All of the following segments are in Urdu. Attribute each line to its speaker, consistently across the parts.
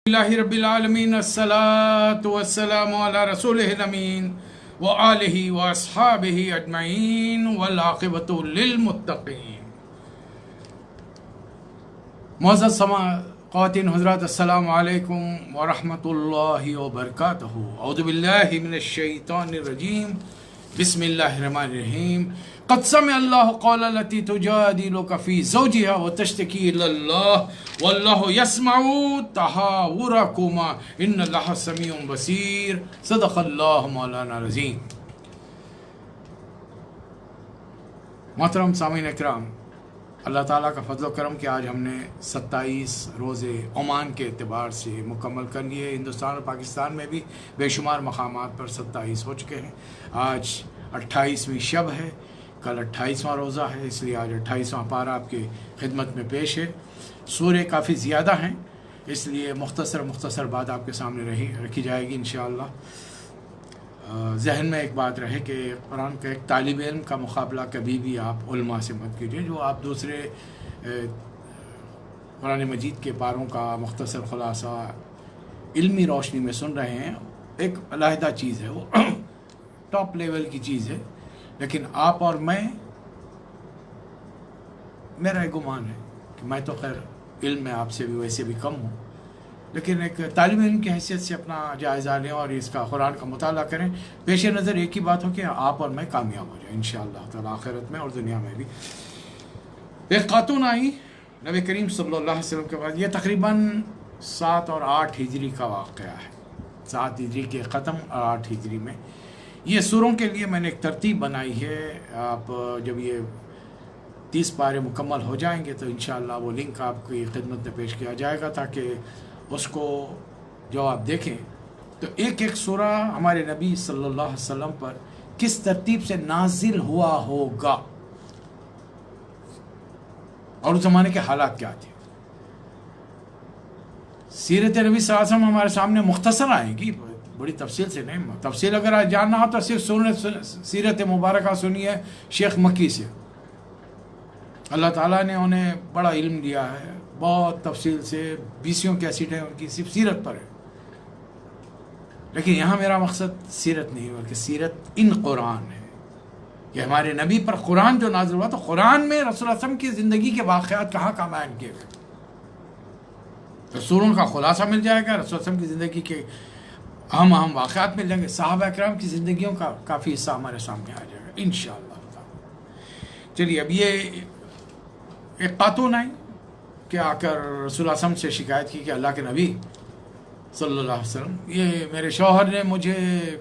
Speaker 1: اللہ رب العالمین الصلاۃ والسلام علی رسولہ الامین وآلہ واصحابہ اجمعین والعاقبۃ للمتقین۔ معزز خواتین حضرات، السلام علیکم ورحمۃ اللہ وبرکاتہ۔ اعوذ باللہ من الشیطان الرجیم، بسم اللہ الرحمن الرحیم۔ قد سمع اللہ قول التی تجادلک فی زوجها وتشتکی الی اللہ واللہ یسمع تحاورکما ان اللہ سمیع بصیر۔ صدق اللہ مولانا العظیم۔ محترم سامعین اکرام، اللہ تعالیٰ کا فضل و کرم کہ آج ہم نے 27 روزے عمان کے اعتبار سے مکمل کر لیے۔ ہندوستان اور پاکستان میں بھی بے شمار مقامات پر 27 ہو چکے ہیں۔ آج 28ویں شب ہے، کل 28واں روزہ ہے، اس لیے آج 28واں پارہ آپ کے خدمت میں پیش ہے۔ سورے کافی زیادہ ہیں، اس لیے مختصر بات آپ کے سامنے رکھی جائے گی انشاءاللہ۔ ذہن میں ایک بات رہے کہ قرآن کا ایک طالب علم کا مقابلہ کبھی بھی آپ علماء سے مت کیجیے۔ جو آپ دوسرے قرآن مجید کے پاروں کا مختصر خلاصہ علمی روشنی میں سن رہے ہیں، ایک علیحدہ چیز ہے، وہ ٹاپ لیول کی چیز ہے، لیکن آپ اور میرا ایک گمان ہے کہ میں تو خیر علم میں آپ سے بھی ویسے بھی کم ہوں، لیکن ایک طالب علم کی حیثیت سے اپنا جائزہ لیں اور اس کا قرآن کا مطالعہ کریں۔ پیش نظر ایک ہی بات ہو کہ آپ اور میں کامیاب ہو جائیں انشاءاللہ تعالی، آخرت میں اور دنیا میں بھی۔ ایک خاتون آئی نبی کریم صلی اللہ علیہ وسلم کے بعد، یہ تقریباً 7 اور 8 ہجری کا واقعہ ہے، 7 ہجری کے ختم اور 8 ہجری میں۔ یہ سوروں کے لیے میں نے ایک ترتیب بنائی ہے، آپ جب یہ 30 پارے مکمل ہو جائیں گے تو انشاءاللہ وہ لنک آپ کی خدمت میں پیش کیا جائے گا، تاکہ اس کو جو آپ دیکھیں تو ایک ایک سورہ ہمارے نبی صلی اللہ علیہ وسلم پر کس ترتیب سے نازل ہوا ہوگا اور اس زمانے کے حالات کیا تھے۔ سیرت نبی صلی اللہ علیہ وسلم ہمارے سامنے مختصر آئے گی، بڑی تفصیل سے نہیں۔ تفصیل اگر جاننا ہو تو صرف سیرت مبارکہ سنیے شیخ مکی سے، اللہ تعالیٰ نے انہیں بڑا علم دیا ہے، بہت تفصیل سے 20 کیسٹیں ان کی صرف سیرت پر ہے۔ لیکن یہاں میرا مقصد سیرت نہیں بلکہ سیرت ان قرآن ہے کہ ہمارے نبی پر قرآن جو نازل ہوا، تو قرآن میں رسول اللہ صلی اللہ علیہ وسلم کی زندگی کے واقعات کہاں بیان کیے گئے، رسولوں کا خلاصہ مل جائے گا، رسول اللہ علیہ وسلم کی زندگی کے اہم واقعات مل جائیں گے، صحابہ اکرام کی زندگیوں کا کافی حصہ ہمارے سامنے آ جائے گا انشاءاللہ۔ چلیے، اب یہ ایک خاتون آئی کہ آ کر رسول اللہ صلی اللہ علیہ وسلم سے شکایت کی کہ اللہ کے نبی صلی اللہ علیہ وسلم، یہ میرے شوہر نے مجھے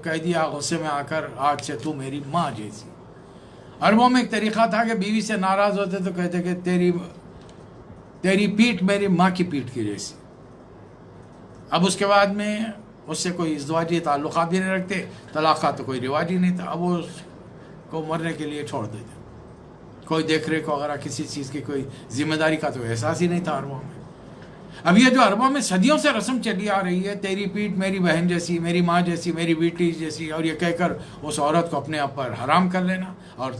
Speaker 1: کہہ دیا غصے میں آ کر، آج سے تو میری ماں جیسی۔ عربوں میں ایک طریقہ تھا کہ بیوی سے ناراض ہوتے تو کہتے کہ تیری پیٹھ میری ماں کی پیٹھ کی جیسی۔ اب اس کے بعد میں اس سے کوئی ازدواجی تعلقات بھی نہیں رکھتے، طلاق کا تو کوئی رواج ہی نہیں تھا، اب وہ اس کو مرنے کے لیے چھوڑ دیتے، کوئی دیکھ ریکھ وغیرہ کسی چیز کی کوئی ذمہ داری کا تو احساس ہی نہیں تھا عربوں میں۔ اب یہ جو عربوں میں صدیوں سے رسم چلی آ رہی ہے، تیری پیٹھ میری بہن جیسی، میری ماں جیسی، میری بیٹی جیسی، اور یہ کہہ کر اس عورت کو اپنے آپ پر حرام کر لینا، اور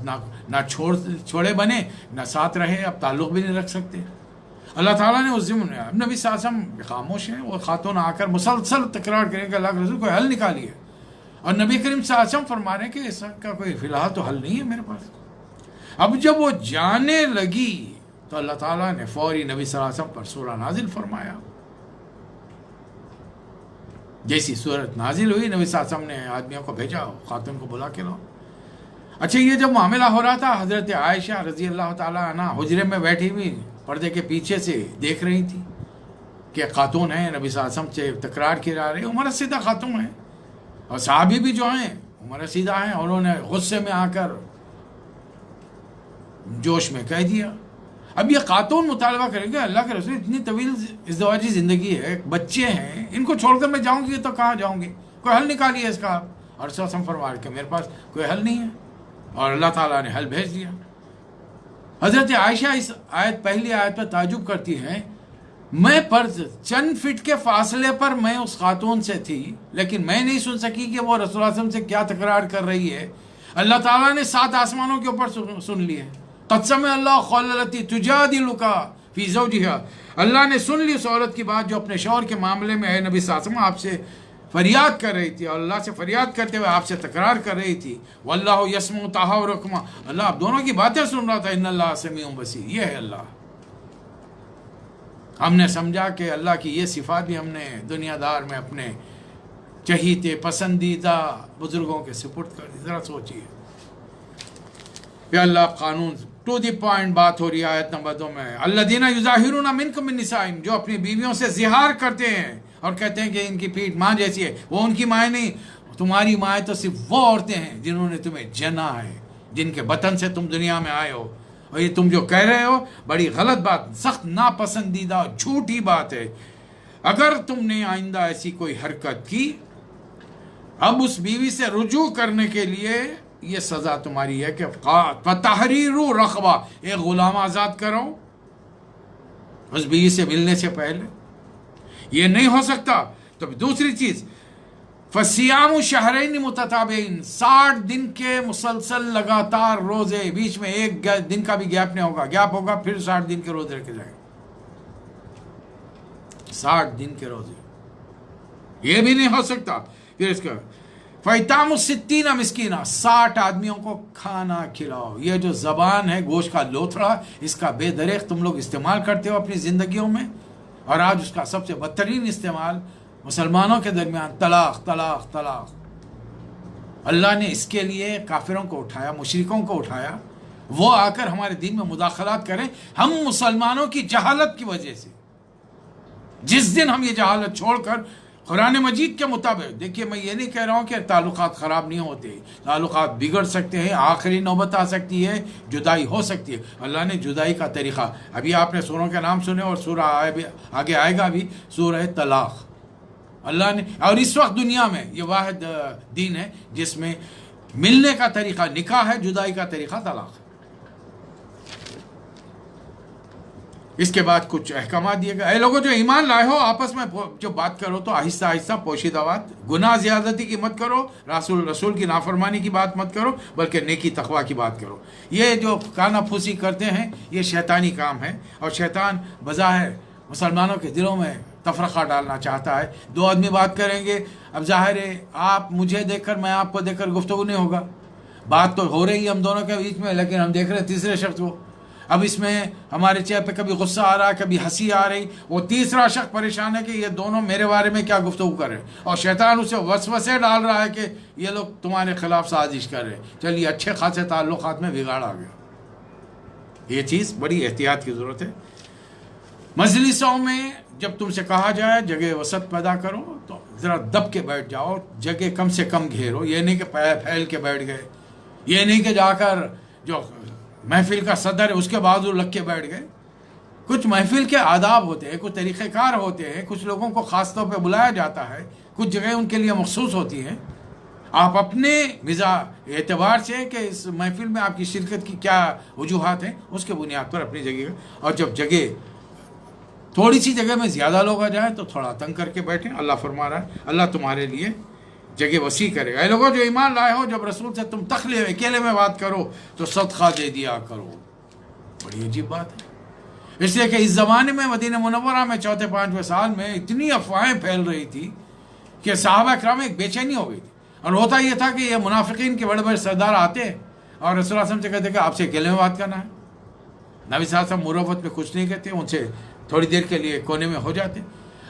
Speaker 1: نہ چھوڑے بنے، نہ ساتھ رہے، اب تعلق بھی نہیں رکھ سکتے۔ اللہ تعالیٰ نے اس ضمن میں، اب نبی صلی اللہ علیہ وسلم خاموش ہیں، وہ خاتون آ کر مسلسل تکرار کریں کہ اللہ کے رسول کوئی حل نکالیے، اور نبی کریم صلی اللہ علیہ وسلم فرما رہے ہیں کہ اس کا کوئی فی الحال تو حل نہیں ہے میرے پاس۔ اب جب وہ جانے لگی تو اللہ تعالیٰ نے فوری نبی صلی اللہ علیہ وسلم پر سورہ نازل فرمایا۔ جیسی سورت نازل ہوئی، نبی صلی اللہ علیہ وسلم نے آدمیوں کو بھیجا، خاتون کو بلا کے لاؤ۔ اچھا، یہ جب معاملہ ہو رہا تھا، حضرت عائشہ رضی اللہ تعالیٰ عنہ حجرے میں بیٹھی ہوئی پردے کے پیچھے سے دیکھ رہی تھی کہ خاتون ہیں، نبی صلی اللہ علیہ وسلم سے تکرار کی جا رہی، عمر رسیدہ خاتون ہیں، اور صحابی بھی جو ہیں عمر رسیدہ ہیں، انہوں نے غصے میں آ کر جوش میں کہہ دیا۔ اب یہ خاتون مطالبہ کریں گے، اللہ کے رسول اتنی طویل ازدواجی زندگی ہے، بچے ہیں، ان کو چھوڑ کر میں جاؤں گی تو کہاں جاؤں گی، کوئی حل نکالیے اس کا آپ۔ اور رسول اللہ فرما کہ میرے پاس کوئی حل نہیں ہے، اور اللہ تعالیٰ نے حل بھیج دیا۔ حضرت عائشہ اس پہلی آیت پر تعجب کرتی ہیں، میں فرض چند فٹ کے فاصلے پر میں اس خاتون سے تھی، لیکن میں نہیں سن سکی کہ وہ رسول اللہ صلی اللہ علیہ وسلم سے کیا تکرار کر رہی ہے۔ اللہ تعالیٰ نے 7 آسمانوں کے اوپر سن لی ہے۔ قد سمع اللہ قول التی تجادلک فی زوجہا، اللہ نے سن لی اس عورت کی بات جو اپنے شوہر کے معاملے میں اے نبی صلی اللہ علیہ وسلم آپ سے فریاد کر رہی تھی، اور اللہ سے فریاد کرتے ہوئے آپ سے تکرار کر رہی تھی. واللہ یسمع تحاورکما، اللہ آپ دونوں کی باتیں سن رہا تھا. ان اللہ سمیع بصیر، یہ ہے اللہ. ہم نے سمجھا کہ اللہ کی یہ صفات بھی ہم نے دنیا دار میں اپنے چہیتے پسندیدہ بزرگوں کے سپرد کر دی. ذرا سوچیے کہ اللہ قانون ٹو دی پوائنٹ بات ہو رہی ہے. آیت نمبر 2 میں الذین یظاہرون منکم من نسائہم، جو اپنی بیویوں سے زہار کرتے ہیں اور کہتے ہیں کہ ان کی پیٹھ ماں جیسی ہے. وہ ان کی مائیں نہیں، تمہاری مائیں تو صرف وہ عورتیں ہیں جنہوں نے تمہیں جنا ہے، جن کے بطن سے تم دنیا میں آئے ہو. اور یہ تم جو کہہ رہے ہو بڑی غلط بات، سخت ناپسندیدہ جھوٹی بات ہے. اگر تم نے آئندہ ایسی کوئی حرکت کی، اب اس بیوی سے رجوع کرنے کے لیے یہ سزا تمہاری ہے کہ تحریر رقبہ، ایک غلام آزاد کرو اس بیوی سے ملنے سے پہلے. یہ نہیں ہو سکتا. تو دوسری چیز فصیام شہرین متتابعین، 60 دن کے مسلسل لگاتار روزے، بیچ میں ایک دن کا بھی گیپ نہیں ہوگا. گیپ ہوگا پھر 60 دن کے روزے رکھے جائیں. 60 دن کے روزے یہ بھی نہیں ہو سکتا. پھر اس کا فیتام الستین مسکینہ، 60 آدمیوں کو کھانا کھلاؤ. یہ جو زبان ہے گوشت کا لوتھڑا، اس کا بے دریغ تم لوگ استعمال کرتے ہو اپنی زندگیوں میں، اور آج اس کا سب سے بدترین استعمال مسلمانوں کے درمیان طلاق طلاق طلاق. اللہ نے اس کے لیے کافروں کو اٹھایا، مشرکوں کو اٹھایا، وہ آ کر ہمارے دین میں مداخلات کریں. ہم مسلمانوں کی جہالت کی وجہ سے، جس دن ہم یہ جہالت چھوڑ کر قرآن مجید کے مطابق، دیکھیے میں یہ نہیں کہہ رہا ہوں کہ تعلقات خراب نہیں ہوتے، تعلقات بگڑ سکتے ہیں، آخری نوبت آ سکتی ہے، جدائی ہو سکتی ہے. اللہ نے جدائی کا طریقہ، ابھی آپ نے سوروں کے نام سنے اور سورہ آگے آئے گا بھی، سورہ طلاق. اللہ نے، اور اس وقت دنیا میں یہ واحد دین ہے جس میں ملنے کا طریقہ نکاح ہے، جدائی کا طریقہ طلاق ہے. اس کے بعد کچھ احکامات دیے گئے. اے لوگوں جو ایمان لائے ہو، آپس میں جو بات کرو تو آہستہ آہستہ پوشیدہ بات، گناہ زیادتی کی مت کرو، رسول کی نافرمانی کی بات مت کرو، بلکہ نیکی تقوی کی بات کرو. یہ جو کانا پھوسی کرتے ہیں یہ شیطانی کام ہے، اور شیطان بظاہر مسلمانوں کے دلوں میں تفرقہ ڈالنا چاہتا ہے. 2 آدمی بات کریں گے، اب ظاہر ہے آپ مجھے دیکھ کر، میں آپ کو دیکھ کر گفتگو نہیں ہوگا. بات تو ہو رہی ہے ہم دونوں کے بیچ میں، لیکن ہم دیکھ رہے ہیں تیسرے شخص کو. اب اس میں ہمارے چہرے پہ کبھی غصہ آ رہا ہے، کبھی ہنسی آ رہی، وہ تیسرا شخص پریشان ہے کہ یہ دونوں میرے بارے میں کیا گفتگو کر رہے ہیں، اور شیطان اسے وسوسے ڈال رہا ہے کہ یہ لوگ تمہارے خلاف سازش کر رہے ہیں. چلیے اچھے خاصے تعلقات میں بگاڑ آ گیا. یہ چیز بڑی احتیاط کی ضرورت ہے. مجلسوں میں جب تم سے کہا جائے جگہ وسط پیدا کرو تو ذرا دب کے بیٹھ جاؤ، جگہ کم سے کم گھیرو. یہ نہیں کہ پھیل کے بیٹھ گئے، یہ نہیں کہ جا کر جو محفل کا صدر ہے اس کے بازو لگ کے بیٹھ گئے. کچھ محفل کے آداب ہوتے ہیں، کچھ طریقہ کار ہوتے ہیں، کچھ لوگوں کو خاص طور پہ بلایا جاتا ہے، کچھ جگہیں ان کے لیے مخصوص ہوتی ہیں. آپ اپنے اعتبار سے کہ اس محفل میں آپ کی شرکت کی کیا وجوہات ہیں، اس کے بنیاد پر اپنی جگہ. اور جب جگہ تھوڑی سی جگہ میں زیادہ لوگ آ جائیں تو تھوڑا تنگ کر کے بیٹھیں. اللہ فرما رہا ہے اللہ تمہارے لیے جگہ وسیع کرے گا. اے لوگوں جو ایمان لائے ہو، جب رسول سے تم تخلے اکیلے میں بات کرو تو صدقہ دے دیا کرو. بڑی عجیب بات ہے، اس لیے کہ اس زمانے میں مدینہ منورہ میں 4-5 سال میں اتنی افواہیں پھیل رہی تھی کہ صحابہ کرام ایک بے چینی ہو گئی تھی. اور ہوتا یہ تھا کہ یہ منافقین کے بڑے بڑے سردار آتے اور رسول اللہ صلی اللہ علیہ وسلم سے کہتے کہ آپ سے اکیلے میں بات کرنا ہے. نبی صلی اللہ علیہ وسلم مروت میں کچھ نہیں کہتے، ان سے تھوڑی دیر کے لیے کونے میں ہو جاتے.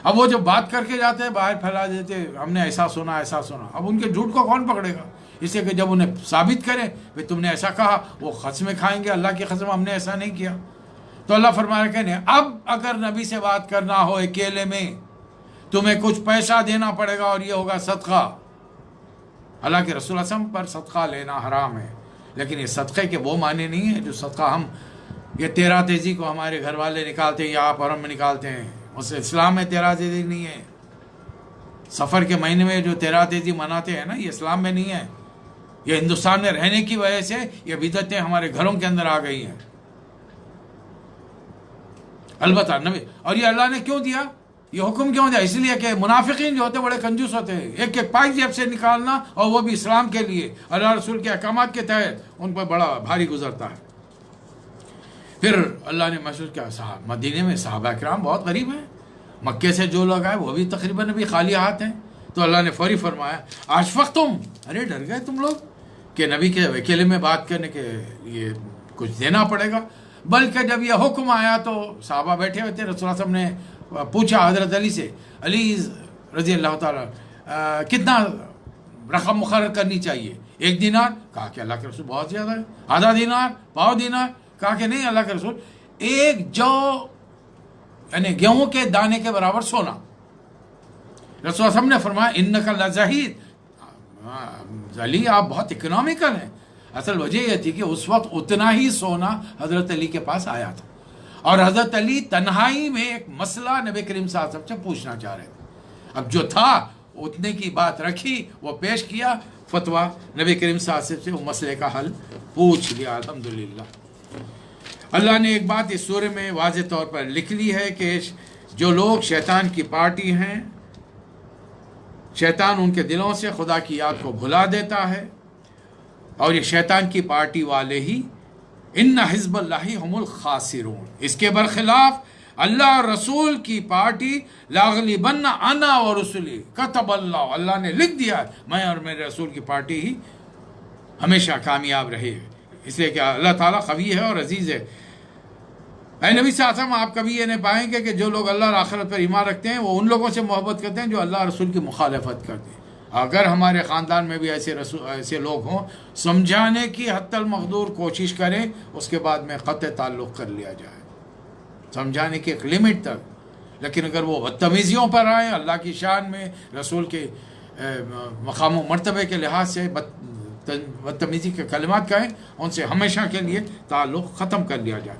Speaker 1: اب وہ جب بات کر کے جاتے ہیں باہر پھیلا دیتے، ہم نے ایسا سنا ایسا سنا. اب ان کے جھوٹ کو کون پکڑے گا؟ اس لیے کہ جب انہیں ثابت کریں کہ تم نے ایسا کہا، وہ قسمیں کھائیں گے، اللہ کی قسم ہم نے ایسا نہیں کیا. تو اللہ فرما رہے ہیں اب اگر نبی سے بات کرنا ہو اکیلے میں، تمہیں کچھ پیسہ دینا پڑے گا، اور یہ ہوگا صدقہ. اللہ کے رسول اللہ صلی اللہ علیہ وسلم پر صدقہ لینا حرام ہے، لیکن یہ صدقے کے وہ معنی نہیں ہے جو صدقہ ہم یہ 13 تیزی کو ہمارے گھر والے نکالتے ہیں یا آپ اور ہم نکالتے ہیں. اس اسلام میں 13 تیزی نہیں ہے. سفر کے مہینے میں جو 13 تیزی مناتے ہیں نا، یہ اسلام میں نہیں ہے. یہ ہندوستان میں رہنے کی وجہ سے یہ بدعتیں ہمارے گھروں کے اندر آ گئی ہیں. البتہ نبی، اور یہ اللہ نے کیوں دیا، یہ حکم کیوں دیا؟ اس لیے کہ منافقین جو ہوتے بڑے کنجوس ہوتے ہیں. ایک ایک پائی جیب سے نکالنا، اور وہ بھی اسلام کے لیے، اللہ رسول کے احکامات کے تحت، ان پر بڑا بھاری گزرتا ہے. پھر اللہ نے محسوس کیا مدینے میں صحابہ کرام بہت غریب ہیں، مکے سے جو لوگ آئے وہ بھی تقریباً ابھی خالی ہاتھ ہیں. تو اللہ نے فوری فرمایا اشفقتم، ارے ڈر گئے تم لوگ کہ نبی کے اکیلے میں بات کرنے کے یہ کچھ دینا پڑے گا. بلکہ جب یہ حکم آیا تو صحابہ بیٹھے ہوئے تھے، رسول اللہ صلی اللہ علیہ وسلم نے پوچھا حضرت علی سے، علی رضی اللہ تعالیٰ کتنا رقم مقرر کرنی چاہیے؟ 1 دینار؟ کہا کہ اللہ کے رسول بہت زیادہ ہے. آدھا دینار؟ پاؤ دینار؟ کہا کہ نہیں اللہ کے رسول 1 جو یعنی گیہوں کے دانے کے برابر سونا. رسول اللہ صلی اللہ علیہ وسلم نے فرمایا انک لزہید، علی آپ بہت اکنامیکل ہیں. اصل وجہ یہ تھی کہ اس وقت اتنا ہی سونا حضرت علی کے پاس آیا تھا، اور حضرت علی تنہائی میں ایک مسئلہ نبی کریم صلی اللہ علیہ وسلم سے پوچھنا چاہ رہے تھے. اب جو تھا اتنے کی بات رکھی، وہ پیش کیا فتویٰ، نبی کریم صلی اللہ علیہ وسلم سے وہ مسئلے کا حل پوچھ لیا. الحمدللہ اللہ نے ایک بات اس سورہ میں واضح طور پر لکھ لی ہے کہ جو لوگ شیطان کی پارٹی ہیں، شیطان ان کے دلوں سے خدا کی یاد کو بھلا دیتا ہے، اور یہ شیطان کی پارٹی والے ہی ان حزب اللہ هم الخاسرون. اس کے برخلاف اللہ اور رسول کی پارٹی لاغلبن انا اور رسولی کتب اللہ، اللہ نے لکھ دیا میں اور میرے رسول کی پارٹی ہی ہمیشہ کامیاب رہے، اس لیے کہ اللہ تعالیٰ قوی ہے اور عزیز ہے. اے نبی صلی اللہ علیہ وسلم آپ کبھی یہ نہیں پائیں گے کہ جو لوگ اللہ اور آخرت پر ایمان رکھتے ہیں وہ ان لوگوں سے محبت کرتے ہیں جو اللہ اور رسول کی مخالفت کرتے ہیں. اگر ہمارے خاندان میں بھی ایسے لوگ ہوں، سمجھانے کی حتی المقدور کوشش کریں، اس کے بعد میں قطع تعلق کر لیا جائے، سمجھانے کی ایک لمٹ تک. لیکن اگر وہ بدتمیزیوں پر آئیں، اللہ کی شان میں رسول کے مقام و مرتبے کے لحاظ سے بدتمیزی کے کلمات کہیں، ان سے ہمیشہ کے لیے تعلق ختم کر لیا جائے.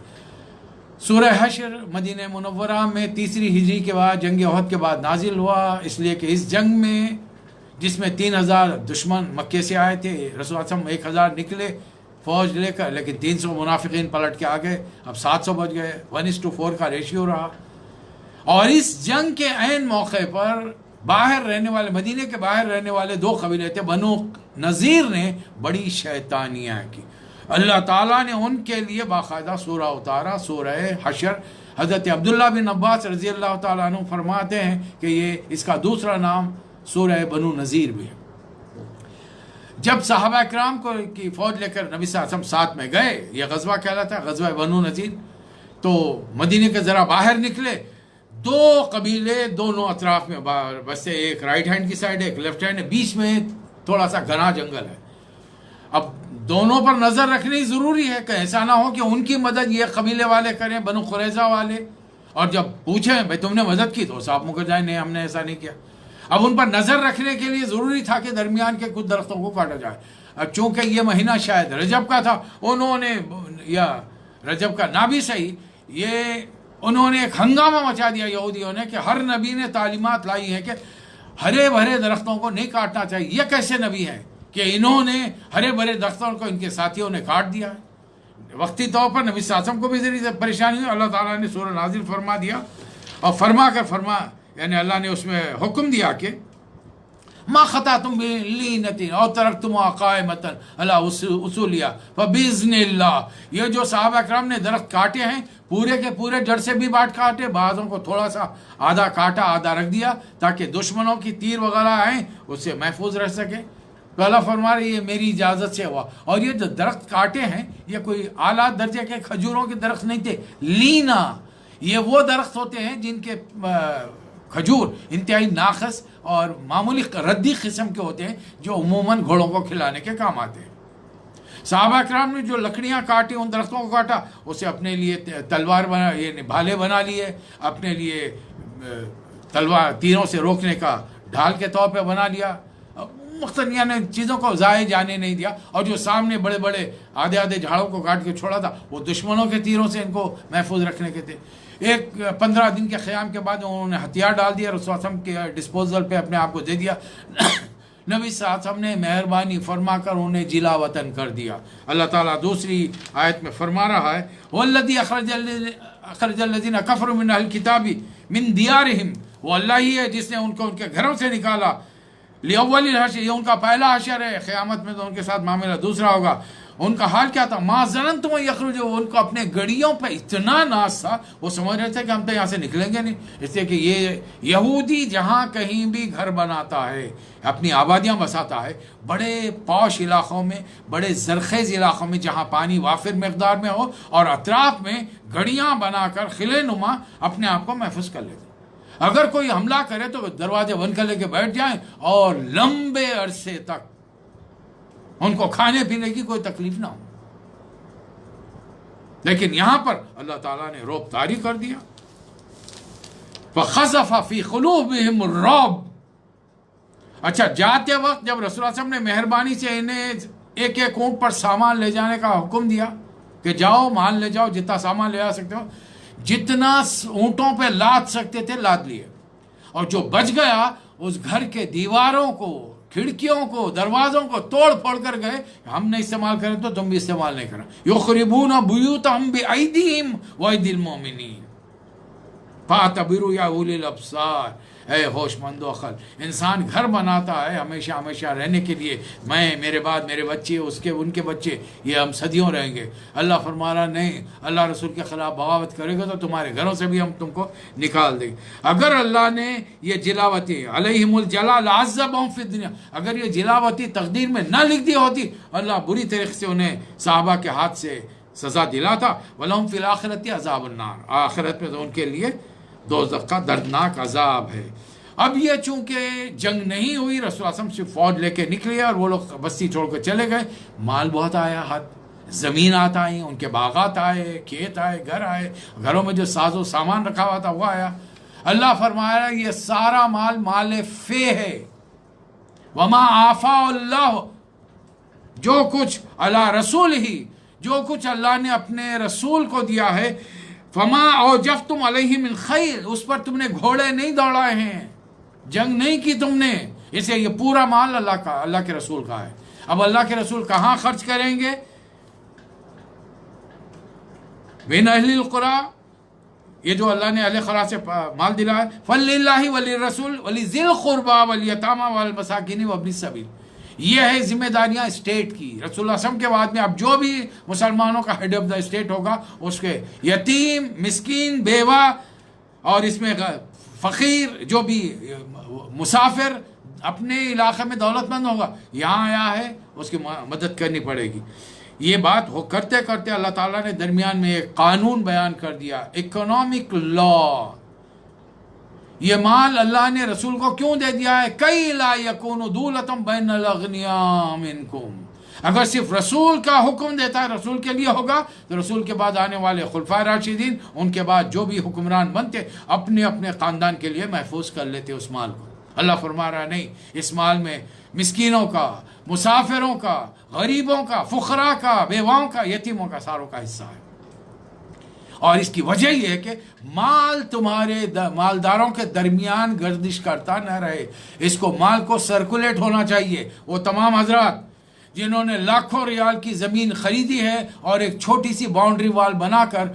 Speaker 1: سورہ حشر مدینہ منورہ میں 3 ہجری کے بعد جنگ احد کے بعد نازل ہوا، اس لیے کہ اس جنگ میں جس میں 3000 دشمن مکے سے آئے تھے، رسول اللہ صلی اللہ علیہ وسلم 1000 نکلے فوج لے کر، لیکن 300 منافقین پلٹ کے آ گئے، اب 700 بچ گئے. 1:4 کا ریشیو رہا. اور اس جنگ کے عین موقع پر باہر رہنے والے، مدینے کے باہر رہنے والے 2 قبیلے تھے، بنو نذیر نے بڑی شیطانیاں کی. اللہ تعالیٰ نے ان کے لیے باقاعدہ سورہ اتارا، سورہ حشر. حضرت عبداللہ بن عباس رضی اللہ تعالیٰ عنہ فرماتے ہیں کہ یہ اس کا دوسرا نام سورہ بنو نذیر بھی ہے. جب صحابہ اکرام کو کی فوج لے کر نبی صلی اللہ علیہ وسلم ساتھ میں گئے، یہ غزوہ کہلاتا ہے غزوہ بنو نذیر، تو مدینے کے ذرا باہر نکلے، 2 قبیلے دونوں اطراف میں بس، ایک رائٹ ہینڈ کی سائڈ ہے، ایک لیفٹ ہینڈ ہے، بیچ میں تھوڑا سا گھنا جنگل ہے. اب دونوں پر نظر رکھنی ضروری ہے کہ ایسا نہ ہو کہ ان کی مدد یہ قبیلے والے کریں، بنو قریظہ والے، اور جب پوچھیں بھائی تم نے مدد کی تو صاحب مکر جائیں نہیں ہم نے ایسا نہیں کیا. اب ان پر نظر رکھنے کے لیے ضروری تھا کہ درمیان کے کچھ درختوں کو کاٹا جائے. اب چونکہ یہ مہینہ شاید رجب کا تھا، انہوں نے، یا رجب کا نہ بھی صحیح، انہوں نے ایک ہنگامہ مچا دیا یہودیوں نے کہ ہر نبی نے تعلیمات لائی ہیں کہ ہرے بھرے درختوں کو نہیں کاٹنا چاہیے. یہ کیسے نبی ہیں کہ انہوں نے ہرے بھرے درختوں کو ان کے ساتھیوں نے کاٹ دیا ہے؟ وقتی طور پر نبی صلی اللہ علیہ وسلم کو بھی ذریعے پریشانی ہوئی. اللہ تعالیٰ نے سورہ نازل فرما دیا، اور فرما یعنی اللہ نے اس میں حکم دیا کہ ما خطأتم بلینۃ او ترکتموها قائمۃ علی اصولها فباذن اللہ. یہ جو صحابہ اکرام نے درخت کاٹے ہیں، پورے کے پورے جڑ سے بھی باٹ کاٹے، بعضوں کو تھوڑا سا آدھا کاٹا آدھا رکھ دیا تاکہ دشمنوں کی تیر وغیرہ آئیں اس سے محفوظ رہ سکے. تو اللہ فرما رہے یہ میری اجازت سے ہوا. اور یہ جو درخت کاٹے ہیں یہ کوئی اعلیٰ درجے کے کھجوروں کے درخت نہیں تھے. لینا یہ وہ درخت ہوتے ہیں جن کے کھجور انتہائی ناقص اور معمولی ردی قسم کے ہوتے ہیں جو عموماً گھوڑوں کو کھلانے کے کام آتے ہیں. صحابہ اکرام نے جو لکڑیاں کاٹی، ان درختوں کو کاٹا، اسے اپنے لیے تلوار بنا، یہ بھالے بنا لیے، اپنے لیے تلوار تیروں سے روکنے کا ڈھال کے طور پہ بنا لیا. مختلف یعنی چیزوں کو ضائع جانے نہیں دیا. اور جو سامنے بڑے بڑے آدھے جھاڑوں کو کاٹ کے چھوڑا تھا وہ دشمنوں کے تیروں سے ان کو محفوظ رکھنے کے تھے. 15 دن کے قیام کے بعد انہوں نے ہتھیار ڈال دیا، رسول اللہ علیہ وسلم کے ڈسپوزل پہ اپنے آپ کو دے دیا. نبی صلی اللہ علیہ وسلم نے مہربانی فرما کر انہیں جلا وطن کر دیا. اللہ تعالیٰ دوسری آیت میں فرما رہا ہے وَالَّذِي أَخْرَجَ الَّذِينَ كَفَرُوا مِنْ أَهْلِ الْكِتَابِ مِنْ دِيَارِهِمْ. وہ اللہ ہی ہے جس نے ان کو ان کے گھروں سے نکالا. لِأَوَّلِ الْحَشْرِ، یہ ان کا پہلا حشر ہے، قیامت میں تو ان کے ساتھ معاملہ دوسرا ہوگا. ان کا حال کیا تھا؟ ما ظننتم ان یخرجوا، ان کو اپنے گڑیوں پہ اتنا ناز تھا، وہ سمجھ رہے تھے کہ ہم تو یہاں سے نکلیں گے نہیں، اس لیے کہ یہ یہودی جہاں کہیں بھی گھر بناتا ہے، اپنی آبادیاں بساتا ہے، بڑے پوش علاقوں میں، بڑے زرخیز علاقوں میں جہاں پانی وافر مقدار میں ہو، اور اطراف میں گڑیاں بنا کر خلے نما اپنے آپ کو محفوظ کر لیتے۔ اگر کوئی حملہ کرے تو دروازے بند کر لے کے بیٹھ جائیں، اور لمبے عرصے تک ان کو کھانے پینے کی کوئی تکلیف نہ ہو۔ لیکن یہاں پر اللہ تعالیٰ نے رعب طاری کر دیا۔ فَخَسَفَ فِي قُلُوبِهِمُ الرُّعْبُ۔ اچھا، جاتے وقت جب رسول اللہ صلی اللہ علیہ وسلم نے مہربانی سے انہیں ایک ایک اونٹ پر سامان لے جانے کا حکم دیا کہ جاؤ مال لے جاؤ، جتنا سامان لے جا سکتے ہو، جتنا اونٹوں پہ لاد سکتے تھے لاد لیے، اور جو بچ گیا اس گھر کے دیواروں کو، کھڑکیوں کو، دروازوں کو توڑ پھوڑ کر گئے، ہم نے استعمال کریں تو تم بھی استعمال نہیں کرنا۔ یخربون بیوتہم بایدیہم وایدی المؤمنین فاعتبروا یا اولی الابصار۔ اے ہوش مند و عقل، انسان گھر بناتا ہے ہمیشہ ہمیشہ رہنے کے لیے، میں، میرے بعد میرے بچے، اس کے ان کے بچے، یہ ہم صدیوں رہیں گے۔ اللہ فرما رہا نہیں، اللہ رسول کے خلاف بغاوت کرے گا تو تمہارے گھروں سے بھی ہم تم کو نکال دیں گے۔ اگر اللہ نے یہ جلاوتی علیہم الجلا لعذبہم فی الدنیا، اگر یہ جلاوتی تقدیر میں نہ لکھ دی ہوتی، اللہ بری طریقے سے انہیں صحابہ کے ہاتھ سے سزا دلاتا۔ وَلَهُمْ فِي الْآخِرَةِ عَذَابُ النَّارِ، آخرت میں تو ان کے لیے دوزخ کا دردناک عذاب ہے۔ اب یہ چونکہ جنگ نہیں ہوئی، رسول اللہ صلی اللہ علیہ وسلم سے فوج لے کے نکلے اور وہ لوگ بستی چھوڑ کر چلے گئے، مال بہت آیا ہاتھ، زمینات آئیں، ان کے باغات آئے، کھیت آئے، گھر آئے، گھروں میں جو ساز و سامان رکھا ہوا تھا وہ آیا۔ اللہ فرمایا یہ سارا مال مال فے ہے۔ وما آفا اللہ، جو کچھ اللہ رسول ہی، جو کچھ اللہ نے اپنے رسول کو دیا ہے، فما اوجفتم علیہ من خیل، اس پر تم نے گھوڑے نہیں دوڑائے ہیں، جنگ نہیں کی تم نے، اسے یہ پورا مال اللہ کا، اللہ کے رسول کا ہے۔ اب اللہ کے رسول کہاں خرچ کریں گے؟ بین اہل القریٰ، یہ جو اللہ نے اہل قریٰ سے مال دلا ہے، فللہ وللرسول ولذی القربیٰ والیتامیٰ والمساکین وابن السبیل، یہ ہے ذمہ داریاں اسٹیٹ کی۔ رسول اللہ صلی اللہ علیہ وسلم کے بعد میں اب جو بھی مسلمانوں کا ہیڈ آف دا اسٹیٹ ہوگا، اس کے یتیم، مسکین، بیوہ، اور اس میں فقیر، جو بھی مسافر اپنے علاقے میں دولت مند ہوگا، یہاں آیا ہے، اس کی مدد کرنی پڑے گی۔ یہ بات ہو کرتے کرتے اللہ تعالیٰ نے درمیان میں ایک قانون بیان کر دیا، اکنامک لا۔ یہ مال اللہ نے رسول کو کیوں دے دیا ہے؟ کئی لا یکون دولۃ بین الاغنیاء منکم، اگر صرف رسول کا حکم دیتا ہے رسول کے لیے ہوگا، تو رسول کے بعد آنے والے خلفائے راشدین، ان کے بعد جو بھی حکمران بنتے، اپنے اپنے خاندان کے لیے محفوظ کر لیتے اس مال کو۔ اللہ فرما رہا نہیں، اس مال میں مسکینوں کا، مسافروں کا، غریبوں کا، فقراء کا، بیواؤں کا، یتیموں کا، ساروں کا حصہ ہے۔ اور اس کی وجہ یہ ہے کہ مال تمہارے مالداروں کے درمیان گردش کرتا نہ رہے، اس کو مال کو سرکولیٹ ہونا چاہیے۔ وہ تمام حضرات جنہوں نے لاکھوں ریال کی زمین خریدی ہے اور ایک چھوٹی سی باؤنڈری وال بنا کر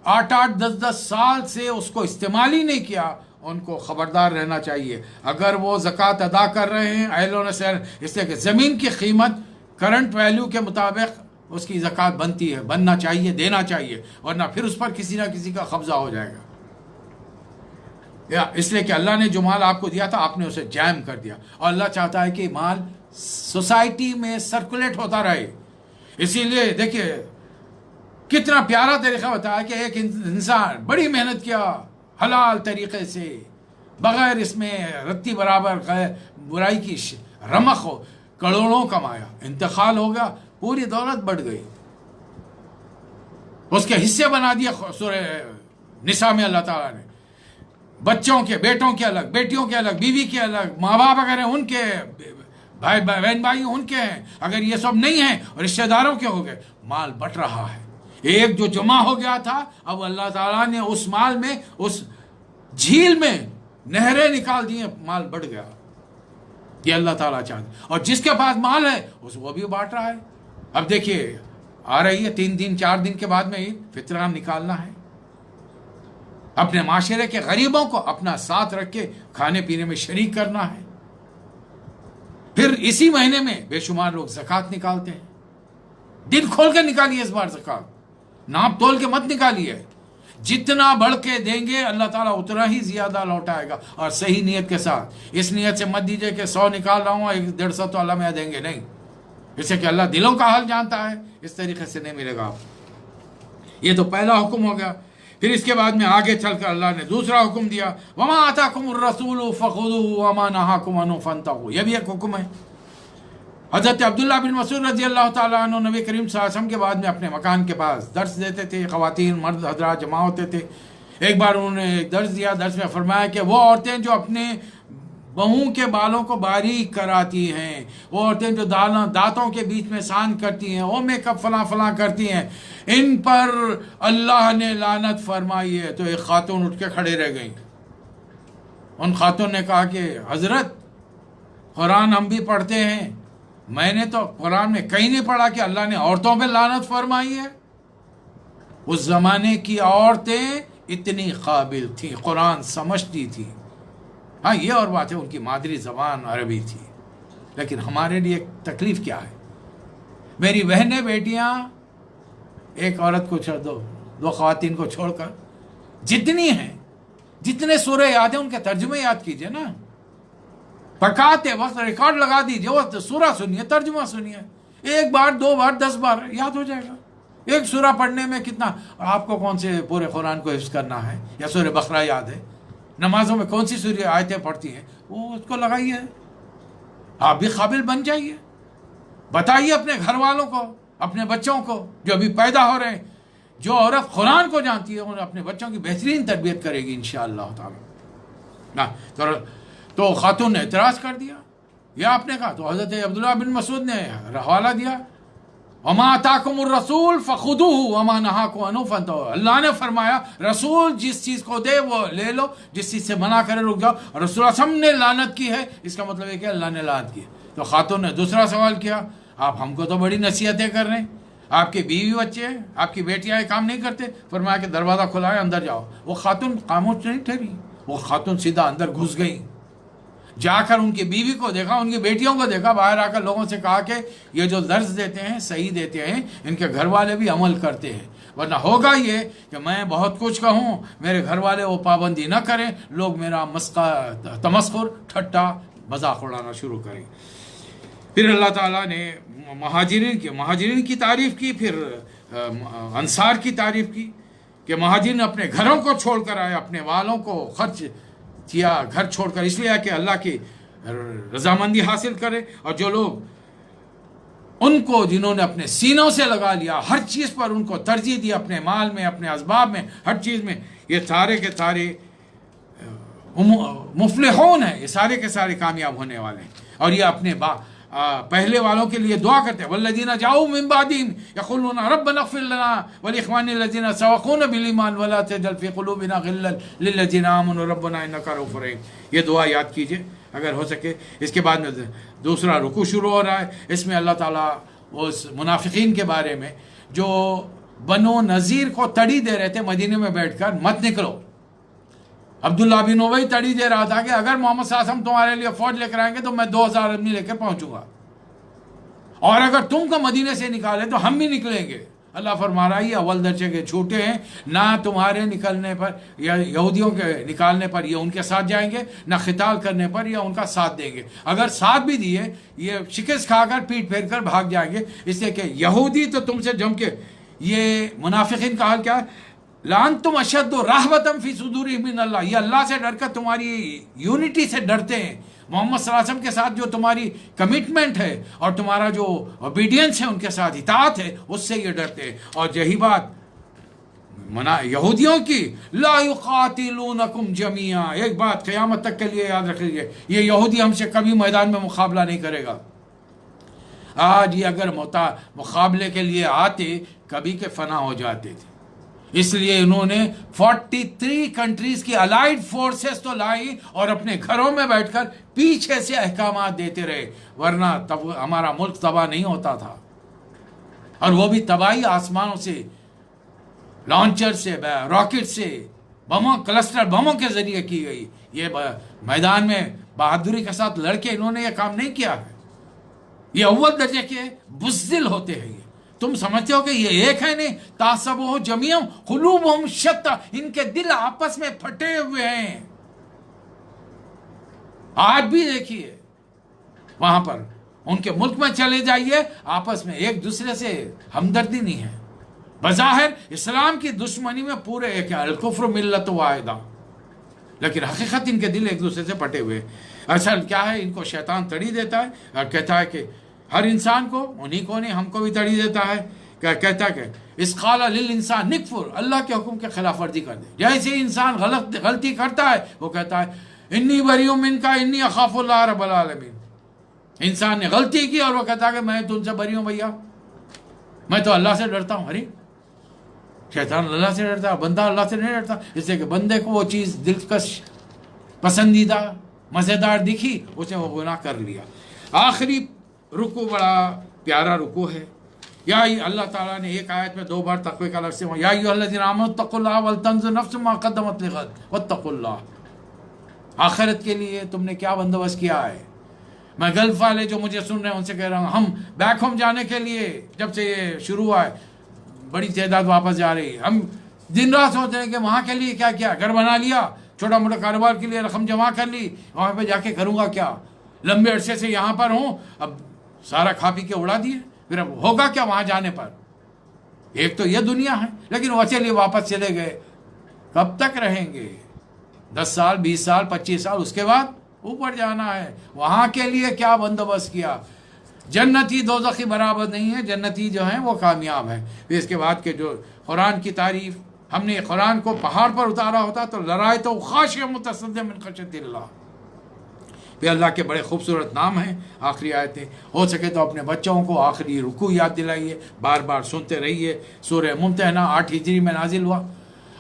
Speaker 1: 8-8 10-10 سال سے اس کو استعمال ہی نہیں کیا، ان کو خبردار رہنا چاہیے۔ اگر وہ زکوٰۃ ادا کر رہے ہیں اہل و نصر، اس لیے کہ زمین کی قیمت کرنٹ ویلیو کے مطابق اس کی زکوٰۃ بنتی ہے، بننا چاہیے، دینا چاہیے، ورنہ پھر اس پر کسی نہ کسی کا قبضہ ہو جائے گا۔ یا اس لیے کہ اللہ نے جو مال آپ کو دیا تھا، آپ نے اسے جائم کر دیا، اور اللہ چاہتا ہے کہ مال سوسائٹی میں سرکولیٹ ہوتا رہے۔ اسی لیے دیکھیے کتنا پیارا طریقہ بتایا کہ ایک انسان بڑی محنت کیا حلال طریقے سے، بغیر اس میں رتی برابر برائی کی رمق ہو، کروڑوں کمایا، انتقال ہو گیا، پوری دولت بڑھ گئی، اس کے حصے بنا دیا سورہ نساء میں اللہ تعالیٰ نے، بچوں کے، بیٹوں کے الگ، بیٹیوں کے الگ، بیوی کے الگ، ماں باپ اگر ہیں ان کے، بھائی بہن بھائی ان کے ہیں، اگر یہ سب نہیں ہیں اور رشتہ داروں کے ہو گئے، مال بٹ رہا ہے۔ ایک جو جمع ہو گیا تھا، اب اللہ تعالیٰ نے اس مال میں، اس جھیل میں نہریں نکال دی ہیں، مال بڑھ گیا۔ یہ اللہ تعالیٰ چاہتا، اور جس کے پاس مال ہے وہ بھی بانٹ رہا ہے۔ اب دیکھیے آ رہی ہے 3 دن 4 دن کے بعد میں ہی فطرہ نکالنا ہے، اپنے معاشرے کے غریبوں کو اپنا ساتھ رکھ کے کھانے پینے میں شریک کرنا ہے۔ پھر اسی مہینے میں بے شمار لوگ زکوٰۃ نکالتے ہیں، دل کھول کے نکالیے اس بار زکات، ناپ تول کے مت نکالیے. جتنا بڑھ کے دیں گے اللہ تعالیٰ اتنا ہی زیادہ لوٹائے گا، اور صحیح نیت کے ساتھ. اس نیت سے مت دیجئے کہ 100 نکال رہا ہوں 150 تو اللہ میں دیں گے، نہیں. اس سے کہ اللہ دلوں کا حال جانتا ہے، اس طریقے سے نہیں ملے گا آپ. یہ تو پہلا حکم ہو گیا. پھر اس کے بعد میں آگے چل کر اللہ نے دوسرا حکم دیا، وَمَا آتَاكُمُ الرَّسُولُ فَخُذُوهُ وَمَا نَهَاكُمْ عَنْهُ فَانْتَهُوا. یہ بھی ایک حکم ہے. حضرت عبداللہ بن مسعود رضی اللہ تعالیٰ عنہ نبی کریم صلی اللہ علیہ وسلم کے بعد میں اپنے مکان کے پاس درس دیتے تھے. خواتین مرد حضرات جمع ہوتے تھے. ایک بار انہوں نے ایک درس دیا. درس میں فرمایا کہ وہ عورتیں جو اپنے بہوں کے بالوں کو باریک کراتی ہیں، وہ عورتیں جو دانتوں کے بیچ میں سان کرتی ہیں، وہ میک اپ فلاں فلاں کرتی ہیں، ان پر اللہ نے لعنت فرمائی ہے. تو ایک خاتون اٹھ کے کھڑے رہ گئیں. ان خاتون نے کہا کہ حضرت قرآن ہم بھی پڑھتے ہیں، میں نے تو قرآن میں کہیں نہیں پڑھا کہ اللہ نے عورتوں پہ لعنت فرمائی ہے. اس زمانے کی عورتیں اتنی قابل تھیں، قرآن سمجھتی تھیں. ہاں یہ اور بات ہے ان کی مادری زبان عربی تھی. لیکن ہمارے لیے تکلیف کیا ہے؟ میری بہنیں بیٹیاں، ایک عورت کو چھوڑ دو خواتین کو چھوڑ کر جتنی ہیں، جتنے سورہ یاد ہیں ان کے ترجمے یاد کیجئے نا. پکاتے وقت ریکارڈ لگا دیجئے، وہ سورہ سنیے، ترجمہ سنیے، 1 بار 2 بار 10 بار یاد ہو جائے گا. ایک سورہ پڑھنے میں کتنا. اور آپ کو کون سے پورے قرآن کو حفظ کرنا ہے؟ یا سورہ بقرہ یاد ہے؟ نمازوں میں کون سی سورہ آیتیں پڑھتی ہیں؟ وہ اس کو لگائیے، آپ بھی قابل بن جائیے. بتائیے اپنے گھر والوں کو، اپنے بچوں کو جو ابھی پیدا ہو رہے ہیں. جو عورت قرآن کو جانتی ہے انہیں اپنے بچوں کی بہترین تربیت کرے گی انشاءاللہ تعالی. تو خاتون نے اعتراض کر دیا. یا آپ نے کہا تو حضرت عبداللہ بن مسعود نے حوالہ دیا، وَمَا آتَاكُمُ الرَّسُولُ فَخُذُوهُ وَمَا نَهَاكُمْ عَنْهُ فَانْتَهُوا. اللہ نے فرمایا رسول جس چیز کو دے وہ لے لو، جس چیز سے منع کرے رک جاؤ. اور رسول اللہ صلی اللہ علیہ وسلم نے لعنت کی ہے، اس کا مطلب ہے کہ اللہ نے لعنت کی. تو خاتون نے دوسرا سوال کیا، آپ ہم کو تو بڑی نصیحتیں کر رہے ہیں، آپ کے بیوی بچے ہیں، آپ کی بیٹیاں کام نہیں کرتے. فرمایا کہ دروازہ کھلا ہے، اندر جاؤ. وہ خاتون خاموش نہیں ٹھہری، وہ خاتون سیدھا اندر گھس گئی. جا کر ان کی بیوی کو دیکھا، ان کی بیٹیوں کو دیکھا. باہر آ کر لوگوں سے کہا کہ یہ جو درس دیتے ہیں صحیح دیتے ہیں، ان کے گھر والے بھی عمل کرتے ہیں. ورنہ ہوگا یہ کہ میں بہت کچھ کہوں، میرے گھر والے وہ پابندی نہ کریں، لوگ میرا تمسخر ٹھٹا مذاق اڑانا شروع کریں. پھر اللہ تعالیٰ نے مہاجرین کی تعریف کی، پھر انصار کی تعریف کی کہ مہاجرین اپنے گھروں کو چھوڑ کر آئے، اپنے والوں کو خرچ کیا، گھر چھوڑ کر، اس لیے کہ اللہ کی رضامندی حاصل کرے. اور جو لوگ ان کو جنہوں نے اپنے سینوں سے لگا لیا، ہر چیز پر ان کو ترجیح دی، اپنے مال میں، اپنے اسباب میں، ہر چیز میں، یہ سارے کے سارے مفلحون ہیں، یہ سارے کے سارے کامیاب ہونے والے ہیں. اور یہ اپنے پہلے والوں کے لیے دعا کرتے ہیں، والذین جاؤوا من بعدہم یقولون ربنا اغفر لنا ولاخواننا الذین سبقونا بالایمان ولا تجعل فی قلوبنا غلا للذین آمنوا ربنا انک رؤوف رحیم. یہ دعا یاد کیجئے اگر ہو سکے. اس کے بعد میں دوسرا رکوع شروع ہو رہا ہے. اس میں اللہ تعالیٰ اس منافقین کے بارے میں جو بنو نذیر کو تڑی دے رہے تھے مدینے میں بیٹھ کر، مت نکلو. عبداللہ بن ابی تڑی دے رہا تھا کہ اگر محمد صلی اللہ علیہ وسلم تمہارے لیے فوج لے کر آئیں گے تو میں 2000 آدمی لے کر پہنچوں گا، اور اگر تم کو مدینے سے نکالے تو ہم بھی نکلیں گے. اللہ فرما رہا ہے یہ اول درجے کے چھوٹے ہیں، نہ تمہارے نکلنے پر یا یہودیوں کے نکالنے پر یہ ان کے ساتھ جائیں گے، نہ قتال کرنے پر یا ان کا ساتھ دیں گے. اگر ساتھ بھی دیے یہ شکست کھا کر پیٹ پھیر کر بھاگ جائیں گے. اس لیے کہ یہودی تو تم سے جم کے، یہ منافقین کا حال کیا ہے، لَأَنْتُمْ أَشَدُّ رَهْبَةً فِي صُدُورِهِم مِّنَ اللَّهِ. یہ اللہ سے ڈر کر تمہاری یونٹی سے ڈرتے ہیں. محمد صلی اللہ علیہ وسلم کے ساتھ جو تمہاری کمٹمنٹ ہے اور تمہارا جو اوبیڈینس ہے، ان کے ساتھ اطاعت ہے، اس سے یہ ڈرتے ہیں. اور یہی بات یہودیوں کی، لا یقاتلونکم جمیعا. ایک بات قیامت تک کے لیے یاد رکھ لیجیے، یہ یہودی ہم سے کبھی میدان میں مقابلہ نہیں کرے گا. آج یہ اگر مقابلے کے لیے آتے کبھی کے فنا ہو جاتے تھے. اس لیے انہوں نے 43 کنٹریز کی الائیڈ فورسز تو لائی اور اپنے گھروں میں بیٹھ کر پیچھے سے احکامات دیتے رہے، ورنہ تب ہمارا ملک تباہ نہیں ہوتا تھا. اور وہ بھی تباہی آسمانوں سے، لانچر سے، راکٹ سے، بموں، کلسٹر بموں کے ذریعے کی گئی. یہ میدان میں بہادری کے ساتھ لڑ کے انہوں نے یہ کام نہیں کیا ہے. یہ اول درجے کے بزدل ہوتے ہیں، یہ تم سمجھتے ہو کہ یہ ایک ہے؟ نہیں، تحسبہ جمیعا قلوبہم شتیٰ، ان کے دل آپس میں پھٹے ہوئے ہیں. آج بھی دیکھیے وہاں پر ان کے ملک میں چلے جائیے، آپس میں ایک دوسرے سے ہمدردی نہیں ہے. بظاہر اسلام کی دشمنی میں پورے ایک ہے، الکفر ملت واحدہ، لیکن حقیقت ان کے دل ایک دوسرے سے پٹے ہوئے. اصل کیا ہے؟ ان کو شیطان تڑی دیتا ہے اور کہتا ہے کہ ہر انسان کو، انہی کو نہیں ہم کو بھی تڑی دیتا ہے، کہتا ہے کہ اس قال للانسان نکفر، اللہ کے حکم کے خلاف ورزی کر دے. جیسے انسان غلطی کرتا ہے وہ کہتا ہے انی بریء منک انی اخاف اللہ رب العالمین. انسان نے غلطی کی اور وہ کہتا ہے کہ میں تم سے بری ہوں بھیا، میں تو اللہ سے ڈرتا ہوں. ارے شیطان اللہ سے ڈرتا ہے، بندہ اللہ سے نہیں ڈرتا. اس لیے کہ بندے کو وہ چیز دلکش، پسندیدہ، مزیدار دکھی، اسے وہ گناہ کر لیا. آخری رکوع بڑا پیارا رکوع ہے. یا اللہ تعالیٰ نے ایک آیت میں 2 بار تقوی کا لفظ یا ایھا الذین آمنوا اتقوا اللہ ولتنظر نفس ما قدمت لغد واتقوا اللہ. آخرت کے لیے تم نے کیا بندوبست کیا ہے؟ میں گلف والے جو مجھے سن رہے ہیں ان سے کہہ رہا ہوں، ہم بیک ہوم جانے کے لیے جب سے یہ شروع ہوا ہے بڑی تعداد واپس جا رہی ہے. ہم دن رات سوچ رہے ہیں کہ وہاں کے لیے کیا کیا، گھر بنا لیا، چھوٹا موٹا کاروبار کے لیے رقم جمع کر لی، وہاں پہ جا کے کروں گا کیا، لمبے عرصے سے یہاں پر ہوں، اب سارا کھا پی کے اڑا دیے، پھر اب ہوگا کیا وہاں جانے پر. ایک تو یہ دنیا ہے، لیکن وہ چلیے واپس چلے گئے، کب تک رہیں گے؟ 10 سال 20 سال 25 سال، اس کے بعد اوپر جانا ہے. وہاں کے لیے کیا بندوبست کیا؟ جنتی دوزخی برابر نہیں ہے، جنتی جو ہیں وہ کامیاب ہیں. پھر اس کے بعد کے جو قرآن کی تعریف، ہم نے قرآن کو پہاڑ پر اتارا ہوتا تو لڑائے تو خاشع متصدع من خشیۃ اللہ. پھر اللہ کے بڑے خوبصورت نام ہیں. آخری آیتیں ہو سکے تو اپنے بچوں کو آخری رکوع یاد دلائیے، بار بار سنتے رہیے. سورہ ممتحنہ 8 ہجری میں نازل ہوا.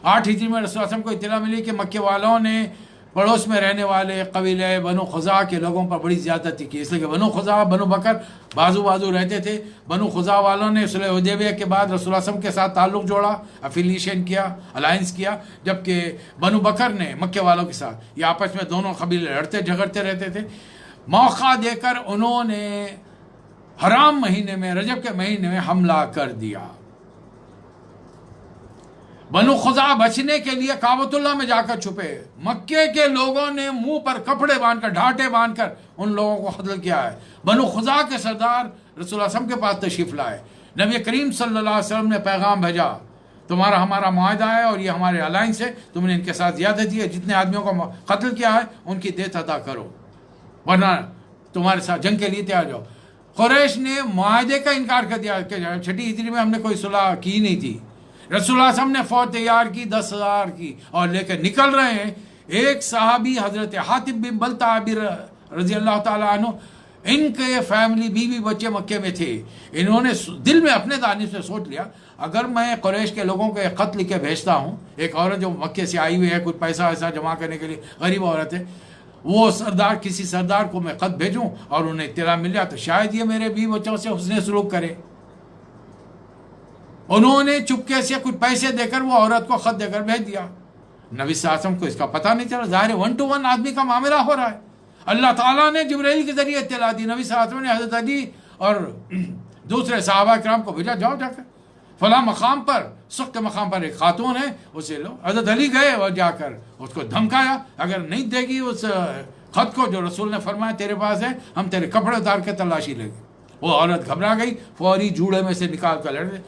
Speaker 1: 8 ہجری میں رسول اللہ علیہ وسلم کو اطلاع ملی کہ مکے والوں نے پڑوس میں رہنے والے قبیلہ بنو خزاعہ کے لوگوں پر بڑی زیادتی کی. اس لیے کہ بنو خزاعہ بنو بکر بازو رہتے تھے. بنو خزاعہ والوں نے صلح حدیبیہ کے بعد رسول اللہ صلی اللہ علیہ وسلم کے ساتھ تعلق جوڑا، افیلیشن کیا، الائنس کیا، جبکہ بنو بکر نے مکے والوں کے ساتھ، یہ آپس میں دونوں قبیلے لڑتے جھگڑتے رہتے تھے. موقع دے کر انہوں نے حرام مہینے میں، رجب کے مہینے میں حملہ کر دیا. بنو خزاعہ بچنے کے لیے کعبۃ اللہ میں جا کر چھپے. مکے کے لوگوں نے منہ پر کپڑے باندھ کر، ڈھاٹے باندھ کر ان لوگوں کو قتل کیا ہے. بنو خزاعہ کے سردار رسول اللہ صلی اللہ علیہ وسلم کے پاس تشریف لائے. نبی کریم صلی اللہ علیہ وسلم نے پیغام بھیجا، تمہارا ہمارا معاہدہ ہے اور یہ ہمارے الائنس ہے، تم نے ان کے ساتھ زیادتی ہے، جتنے آدمیوں کو قتل کیا ہے ان کی دیت ادا کرو ورنہ تمہارے ساتھ جنگ کے لیے تیار جاؤ. قریش نے معاہدے کا انکار کر دیا کہ 6 ہجری میں ہم نے کوئی صلح کی نہیں تھی. رسول اللہ صلی اللہ علیہ وسلم نے فوج تیار کی 10,000 کی اور لے کر نکل رہے ہیں. ایک صحابی حضرت حاطب بن بلتعہ رضی اللہ تعالیٰ عنہ، ان کے فیملی بیوی بچے مکے میں تھے. انہوں نے دل میں اپنے دانش سے سوچ لیا اگر میں قریش کے لوگوں کو ایک خط لکھ کے بھیجتا ہوں، ایک عورت جو مکے سے آئی ہوئی ہے کچھ پیسہ ایسا جمع کرنے کے لیے، غریب عورت ہے، وہ کسی سردار کو میں خط بھیجوں اور انہیں اطلاع مل جائے تو شاید یہ میرے بیوی بچوں سے حسن سلوک کرے. انہوں نے چپکے سے کچھ پیسے دے کر وہ عورت کو خط دے کر بھیج دیا. نبی صلی اللہ علیہ وسلم کو اس کا پتہ نہیں چلا. ظاہر 1 to 1 آدمی کا معاملہ ہو رہا ہے. اللہ تعالیٰ نے جبرائیل کے ذریعے اطلاع دی. نبی صلی اللہ علیہ وسلم نے حضرت علی اور دوسرے صحابہ کرام کو بھیجا، جاؤ جا کر فلاں مقام پر، سخت مقام پر ایک خاتون ہے، اسے لو. حضرت علی گئے اور جا کر اس کو دھمکایا اگر نہیں دے گی اس خط کو جو رسول نے فرمایا تیرے پاس ہے، ہم تیرے کپڑے اتار کے تلاشی لیں گے. وہ عورت گھبرا گئی، فوری جوڑے میں سے نکال کر لڑ گئی.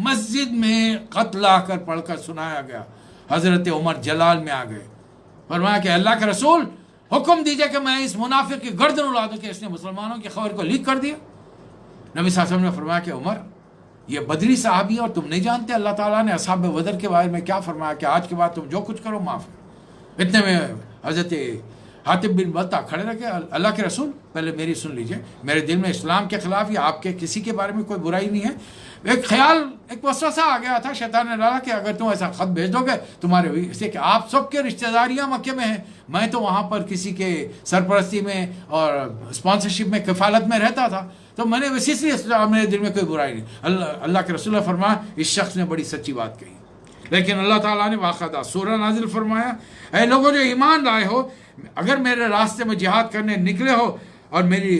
Speaker 1: مسجد میں خط لا کر پڑھ کر سنایا گیا. حضرت عمر جلال میں آ گئے، فرمایا کہ اللہ کے رسول حکم دیجئے کہ میں اس منافق کی گردن اڑا دوں کہ اس نے مسلمانوں کی خبر کو لیک کر دیا. نبی صلی اللہ علیہ وسلم نے فرمایا کہ عمر یہ بدری صحابی اور تم نہیں جانتے اللہ تعالیٰ نے اصحاب بدر کے بارے میں کیا فرمایا کہ آج کے بعد تم جو کچھ کرو معاف ہے. اتنے میں حضرت حاطب بن بلتعہ کھڑے رکھے. اللہ کے رسول پہلے میری سن لیجئے، میرے دل میں اسلام کے خلاف یا آپ کے کسی کے بارے میں کوئی برائی نہیں ہے. ایک خیال، ایک وسوسہ آ گیا تھا، شیطان نے ڈالا کہ اگر تم ایسا خط بھیج دو گے تمہارے اس لیے کہ آپ سب کے رشتہ داریاں مکے میں ہیں، میں تو وہاں پر کسی کے سرپرستی میں اور اسپانسرشپ میں کفالت میں رہتا تھا، تو میں نے اسی لیے میرے دل میں کوئی برائی نہیں. اللہ کے رسول نے فرمایا اس شخص نے بڑی سچی بات کہی. لیکن اللہ تعالیٰ نے باقاعدہ سورہ نازل فرمایا، اے لوگوں جو ایمان لائے ہو، اگر میرے راستے میں جہاد کرنے نکلے ہو اور میری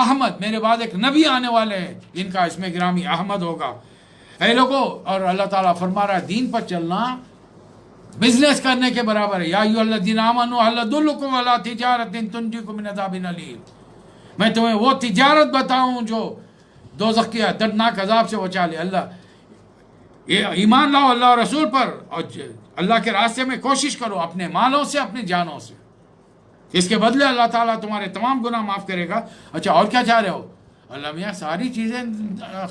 Speaker 1: احمد، میرے بعد ایک نبی آنے والے ہیں جن کا اسم گرامی احمد ہوگا. اے لوگو، اور اللہ تعالیٰ فرما رہا ہے دین پر چلنا بزنس کرنے کے برابر ہے. یا ایھا الذین آمنوا ھل ادلکم علی تجارۃ تنجیکم من عذاب الیم. میں تمہیں وہ تجارت بتاؤں جو دوزخ کے دردناک عذاب سے بچا لے. اللہ، یہ ایمان لاؤ اللہ اور رسول پر، اور اللہ کے راستے میں کوشش کرو اپنے مالوں سے، اپنی جانوں سے. اس کے بدلے اللہ تعالیٰ تمہارے تمام گناہ معاف کرے گا. اچھا، اور کیا چاہ رہے ہو؟ اللہ میاں ساری چیزیں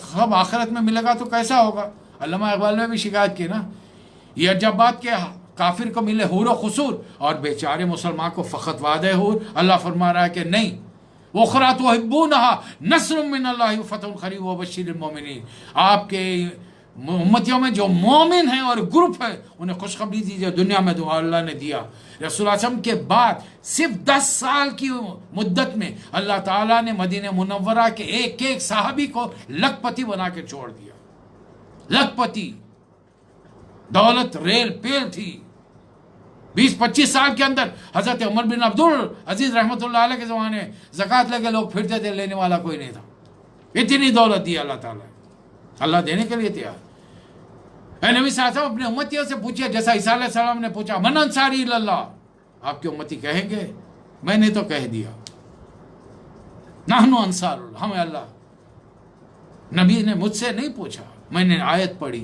Speaker 1: خب آخرت میں ملے گا تو کیسا ہوگا؟ علامہ اقبال نے بھی شکایت کی نا، یہ جب بات کہ کافر کو ملے حور و قصور اور بیچارے مسلمان کو فقط وعدہ حور. اللہ فرما رہا ہے کہ نہیں، وَأُخْرَىٰ تُحِبُّونَهَا نَصْرٌ مِّنَ اللَّهِ وَفَتْحٌ قَرِيبٌ وَبَشِّرِ الْمُؤْمِنِينَ. آپ کے امتیوں میں جو مومن ہیں اور گروپ ہے انہیں خوشخبری دیجیے، دنیا میں دعا اللہ نے دیا. رسول اللہ علیہ وسلم کے بعد صرف 10 سال کی مدت میں اللہ تعالیٰ نے مدینہ منورہ کے ایک ایک صحابی کو لکھپتی بنا کے چھوڑ دیا. لکھپتی، دولت ریل پیل تھی. 20-25 سال کے اندر حضرت عمر بن عبدالعزیز رحمۃ اللہ علیہ کے زمانے زکوٰۃ لے کے لوگ پھرتے تھے، لینے والا کوئی نہیں تھا. اتنی دولت دی اللہ تعالیٰ، اللہ دینے کے لیے تیار. اے نبی صلی اللہ علیہ وسلم اپنے امتیوں سے پوچھئے، جیسا عیسیٰ علیہ السلام نے پوچھا من انصاری الی اللہ. آپ کے امتی کہیں گے میں نے تو کہہ دیا، نحن انصار اللہ، ہمیں اللہ. نبی نے مجھ سے نہیں پوچھا، میں نے آیت پڑھی.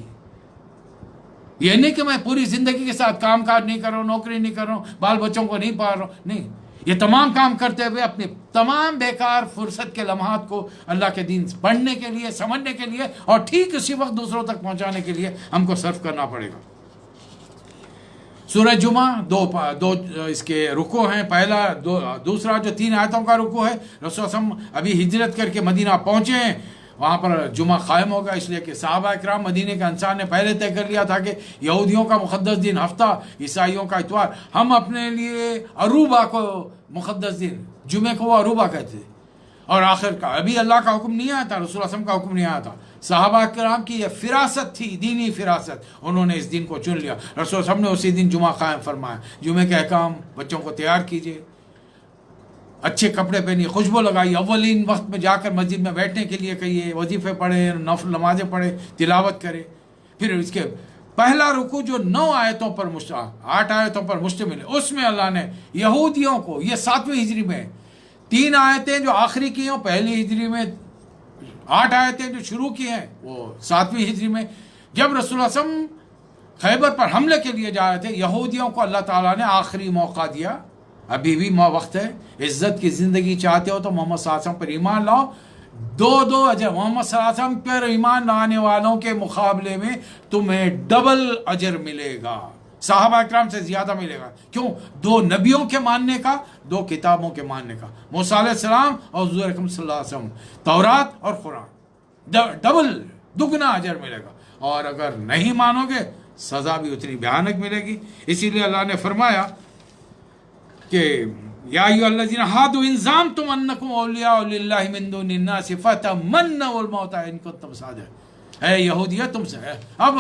Speaker 1: یہ نہیں کہ میں پوری زندگی کے ساتھ کام کاج نہیں کر رہا ہوں، نوکری نہیں کر رہا ہوں، بال بچوں کو نہیں پال رہا ہوں، نہیں. یہ تمام کام کرتے ہوئے اپنے تمام بیکار فرصت کے لمحات کو اللہ کے دین پڑھنے کے لیے، سمجھنے کے لیے اور ٹھیک اسی وقت دوسروں تک پہنچانے کے لیے ہم کو صرف کرنا پڑے گا. سورہ جمعہ دو اس کے رکوع ہیں. پہلا دوسرا جو 3 آیتوں کا رکوع ہے، رسول اللہ علیہ وسلم ابھی ہجرت کر کے مدینہ پہنچے ہیں، وہاں پر جمعہ قائم ہوگا، اس لیے کہ صحابہ اکرام مدینے کے انصار نے پہلے طے کر لیا تھا کہ یہودیوں کا مقدس دن ہفتہ، عیسائیوں کا اتوار، ہم اپنے لیے عروبہ کو مقدس دن، جمعے کو وہ عروبہ کہتے ہیں. اور آخر کا ابھی اللہ کا حکم نہیں آیا تھا، رسول اللہ علیہ وسلم کا حکم نہیں آیا تھا. صحابہ کرام کی یہ فراست تھی، دینی فراست، انہوں نے اس دن کو چن لیا. رسول اللہ علیہ وسلم نے اسی دن جمعہ قائم فرمایا. جمعے کے احکام، بچوں کو تیار کیجیے، اچھے کپڑے پہنیے، خوشبو لگائیے، اولین وقت میں جا کر مسجد میں بیٹھنے کے لیے کہیے، وظیفے پڑھیں، نفل نمازیں پڑھیں، تلاوت کریں. پھر اس کے پہلا رکوع جو 9 آیتوں پر 8 آیتوں پر مشتمل ہے، اس میں اللہ نے یہودیوں کو، یہ 7ویں ہجری میں 3 آیتیں جو آخری کی ہیں، پہلی ہجری میں 8 آیتیں جو شروع کی ہیں وہ 7ویں ہجری میں. جب رسول اللہ صلی اللہ علیہ وسلم خیبر پر حملے کے لیے جا رہے تھے، یہودیوں کو اللہ تعالیٰ نے آخری موقع دیا، ابھی بھی وقت ہے، عزت کی زندگی چاہتے ہو تو محمد صلی اللہ علیہ وسلم پر ایمان لاؤ. 2 اجر محمد صلی اللہ علیہ وسلم پر ایمان لانے والوں کے مقابلے میں تمہیں ڈبل اجر ملے گا، صحابہ اکرام سے زیادہ ملے گا. کیوں؟ 2 نبیوں کے ماننے کا، 2 کتابوں کے ماننے کا، موسیٰ علیہ السلام اور حضور اکرم صلی اللہ علیہ وسلم، تورات اور قرآن. ڈبل، دگنا اجر ملے گا. اور اگر نہیں مانو گے سزا بھی اتنی بھیانک ملے گی. اسی لیے اللہ نے فرمایا کہ یا ایھا الذین ھادوا ان زعمتم انکم اولیاء للہ من دون الناس فتمنوا الموت ان کنتم صادقین. اے یہودیت، تم سے اب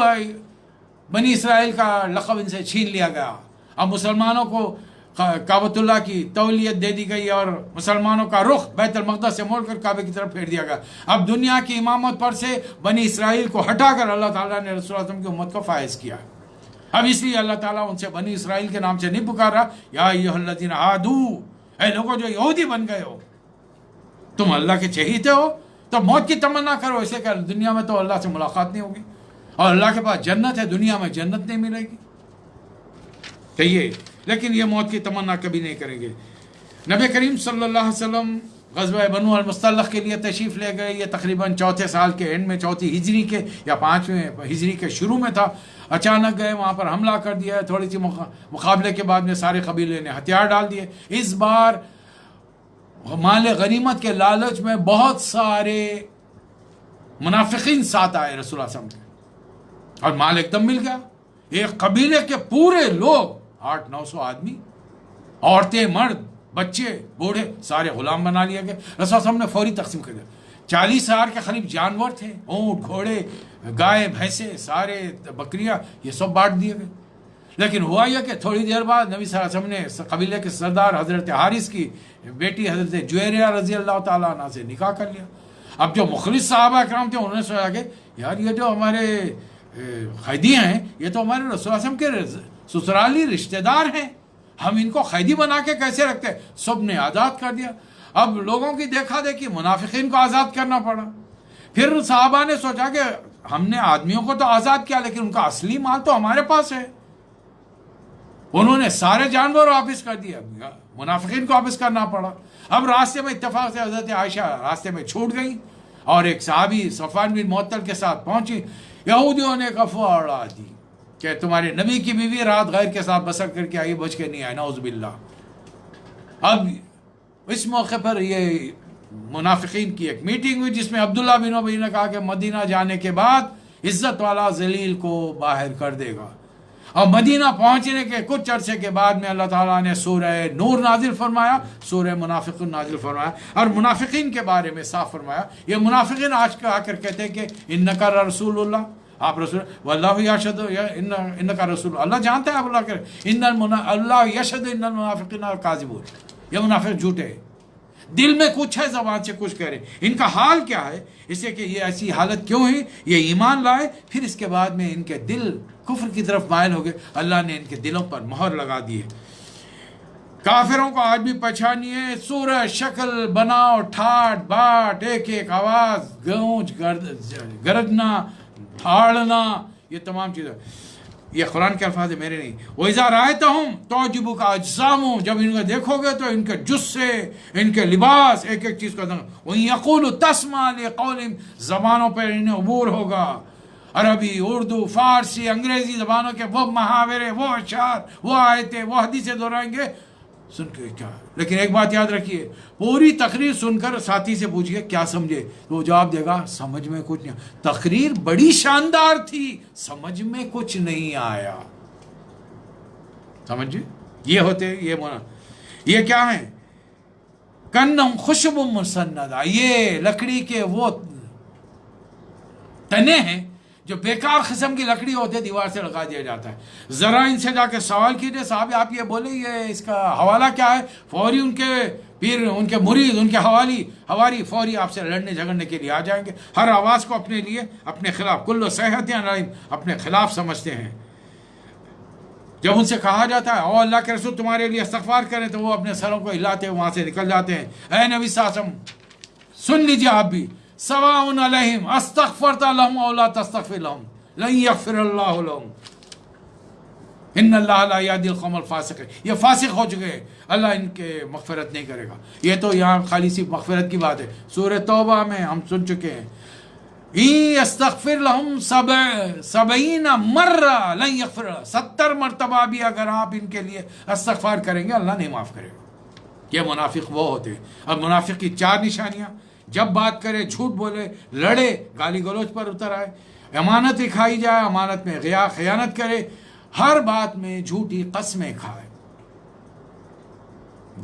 Speaker 1: بنی اسرائیل کا لقب ان سے چھین لیا گیا، اب مسلمانوں کو کعبۃ اللہ کی تولیت دے دی گئی اور مسلمانوں کا رخ بیت المقدس سے موڑ کر کعبے کی طرف پھیر دیا گیا. اب دنیا کی امامت پر سے بنی اسرائیل کو ہٹا کر اللہ تعالیٰ نے رسول اللہ علیہ وسلم کی امت کو فائز کیا. اب اس لیے اللہ تعالیٰ ان سے بنی اسرائیل کے نام سے نہیں پکار رہا، یا ایھا الذین ھادوا، اے لوگوں جو یہودی بن گئے ہو، تم اللہ کے چہیتے ہو تو موت کی تمنا کرو، اسے کہ دنیا میں تو اللہ سے ملاقات نہیں ہوگی اور اللہ کے پاس جنت ہے، دنیا میں جنت نہیں ملے گی. تو لیکن یہ موت کی تمنا کبھی نہیں کریں گے. نبی کریم صلی اللہ علیہ وسلم غزوہ بنو المصطلق کے لیے تشریف لے گئے. یہ تقریباً 4تھے سال کے اینڈ میں، 4تھی ہجری کے یا 5ویں ہجری کے شروع میں تھا. اچانک گئے، وہاں پر حملہ کر دیا. تھوڑی سی مقابلے کے بعد میں سارے قبیلے نے ہتھیار ڈال دیے. اس بار مال غنیمت کے لالچ میں بہت سارے منافقین ساتھ آئے رسول اللہ صلی اللہ علیہ وسلم، اور مال ایک دم مل گیا. ایک قبیلے کے پورے لوگ 800-900 آدمی، عورتیں، مرد، بچے، بوڑھے، سارے غلام بنا لیے گئے. رسول اللہ صلی اللہ علیہ وسلم نے فوری تقسیم کر دیا. 40,000 کے قریب جانور تھے، اونٹ، گھوڑے، گائے، بھینسیں، سارے بکریاں، یہ سب بانٹ دیے گئے. لیکن ہوا یہ کہ تھوڑی دیر بعد نبی صلی اللہ علیہ وسلم نے قبیلے کے سردار حضرت حارث کی بیٹی حضرت جویریہ رضی اللہ تعالیٰ عنہ سے نکاح کر لیا. اب جو مخلص صحابہ اکرام تھے انہوں نے سوچا کہ یار یہ جو ہمارے قیدی ہیں یہ تو ہمارے رسول اللہ علیہ وسلم کے سسرالی رشتہ دار ہیں, ہم ان کو قیدی بنا کے کیسے رکھتے ہیں؟ سب نے آزاد کر دیا. اب لوگوں کی دیکھا دیکھی منافقین کو آزاد کرنا پڑا. پھر صحابہ نے سوچا کہ ہم نے آدمیوں کو تو آزاد کیا لیکن ان کا اصلی مال تو ہمارے پاس ہے. انہوں نے سارے جانور واپس کر دیا, منافقین کو واپس کرنا پڑا. اب راستے میں اتفاق سے حضرت عائشہ راستے میں چھوٹ گئی اور ایک صحابی صفوان بن معطل کے ساتھ پہنچی. یہودیوں نے کفوا اڑا دی کہ تمہارے نبی کی بیوی رات غیر کے ساتھ بسر کر کے آئی, بچ کے نہیں آئی, نعوذ باللہ. اب اس موقع پر یہ منافقین کی ایک میٹنگ ہوئی جس میں عبداللہ بن ابی نے کہا کہ مدینہ جانے کے بعد عزت والا ذلیل کو باہر کر دے گا. اور مدینہ پہنچنے کے کچھ عرصے کے بعد میں اللہ تعالیٰ نے سورہ نور نازل فرمایا, سورہ منافقون نازل فرمایا اور منافقین کے بارے میں صاف فرمایا. یہ منافقین آج کا آ کر کہتے ہیں کہ انکا رسول اللہ, آپ رسول واللہ یشہد انکا رسول اللہ, جانتے ہیں آپ اللہ کہ اللہ یشہد ان المنافقین کاذبون, یہ منافق جھوٹے ہیں, دل میں کچھ ہے زبان سے کچھ کہہ رہے. ان کا حال کیا ہے, اس لیے کہ یہ ایسی حالت کیوں ہوئی, یہ ایمان لائے پھر اس کے بعد میں ان کے دل کفر کی طرف مائل ہو گئے, اللہ نے ان کے دلوں پر مہر لگا دی ہے. کافروں کو آج بھی پہچانیے, سورہ شکل بناؤ, ٹھاٹ باٹ, ایک ایک آواز, گونج گرجنا, پھاڑنا, یہ تمام چیزیں یہ قرآن کے الفاظ میرے نہیں. وَإِذَا رَأَيْتَهُمْ تُعْجِبُكَ أَجْسَامُهُمْ, جب ان کو دیکھو گے تو ان کے جسے, ان کے لباس, ایک ایک چیز کو وَإِن يَقُولُوا تَسْمَعْ لِقَوْلِهِمْ, زبانوں پر انہیں عبور ہوگا, عربی, اردو, فارسی, انگریزی زبانوں کے وہ محاورے, وہ اشعار, وہ آیتیں, وہ حدیثیں دہرائیں گے سن کے کیا. لیکن ایک بات یاد رکھیے, پوری تقریر سن کر ساتھی سے پوچھئے کیا سمجھے, تو وہ جواب دے گا سمجھ میں کچھ نہیں, تقریر بڑی شاندار تھی, سمجھ میں کچھ نہیں آیا. سمجھے, یہ ہوتے یہ کیا ہیں, کنہم خشب مسندہ, یہ لکڑی کے وہ تنے ہیں جو بیکار قسم کی لکڑی ہوتے ہیں, دیوار سے لگا دیا جاتا ہے. ذرا ان سے جا کے سوال کیجئے صاحب آپ یہ بولیں یہ اس کا حوالہ کیا ہے, فوری ان کے پیر, ان کے مرید, ان کے حواری فوری آپ سے لڑنے جھگڑنے کے لیے آ جائیں گے. ہر آواز کو اپنے لیے, اپنے خلاف, کل صیحت علیم, اپنے خلاف سمجھتے ہیں. جب ان سے کہا جاتا ہے او اللہ کے رسول تمہارے لیے استغفار کریں, تو وہ اپنے سروں کو ہلاتے ہیں, وہاں سے نکل جاتے ہیں. اے نبی صلی اللہ علیہ وسلم سن لیجئے آپ بھی, سواء علیہم استغفرت لهم او لا تستغفر لهم لن یغفر اللہ لهم ان اللہ لا یہدی القوم الفاسقین. یہ فاسق ہو چکے ہیں, اللہ ان کے مغفرت نہیں کرے گا. یہ تو یہاں خالی صرف مغفرت کی بات ہے. سورہ توبہ میں ہم سن چکے ہیں, استغفر لهم 70 مرہ لن یغفر, 70 مرتبہ بھی اگر آپ ان کے لیے استغفار کریں گے اللہ نہیں معاف کرے گا. یہ منافق وہ ہوتے ہیں. اب منافق کی 4 نشانیاں, جب بات کرے جھوٹ بولے, لڑے, گالی گلوچ پر اتر آئے, امانت کھائی جائے, امانت میں خیانت کرے, ہر بات میں جھوٹی قسمیں کھائے.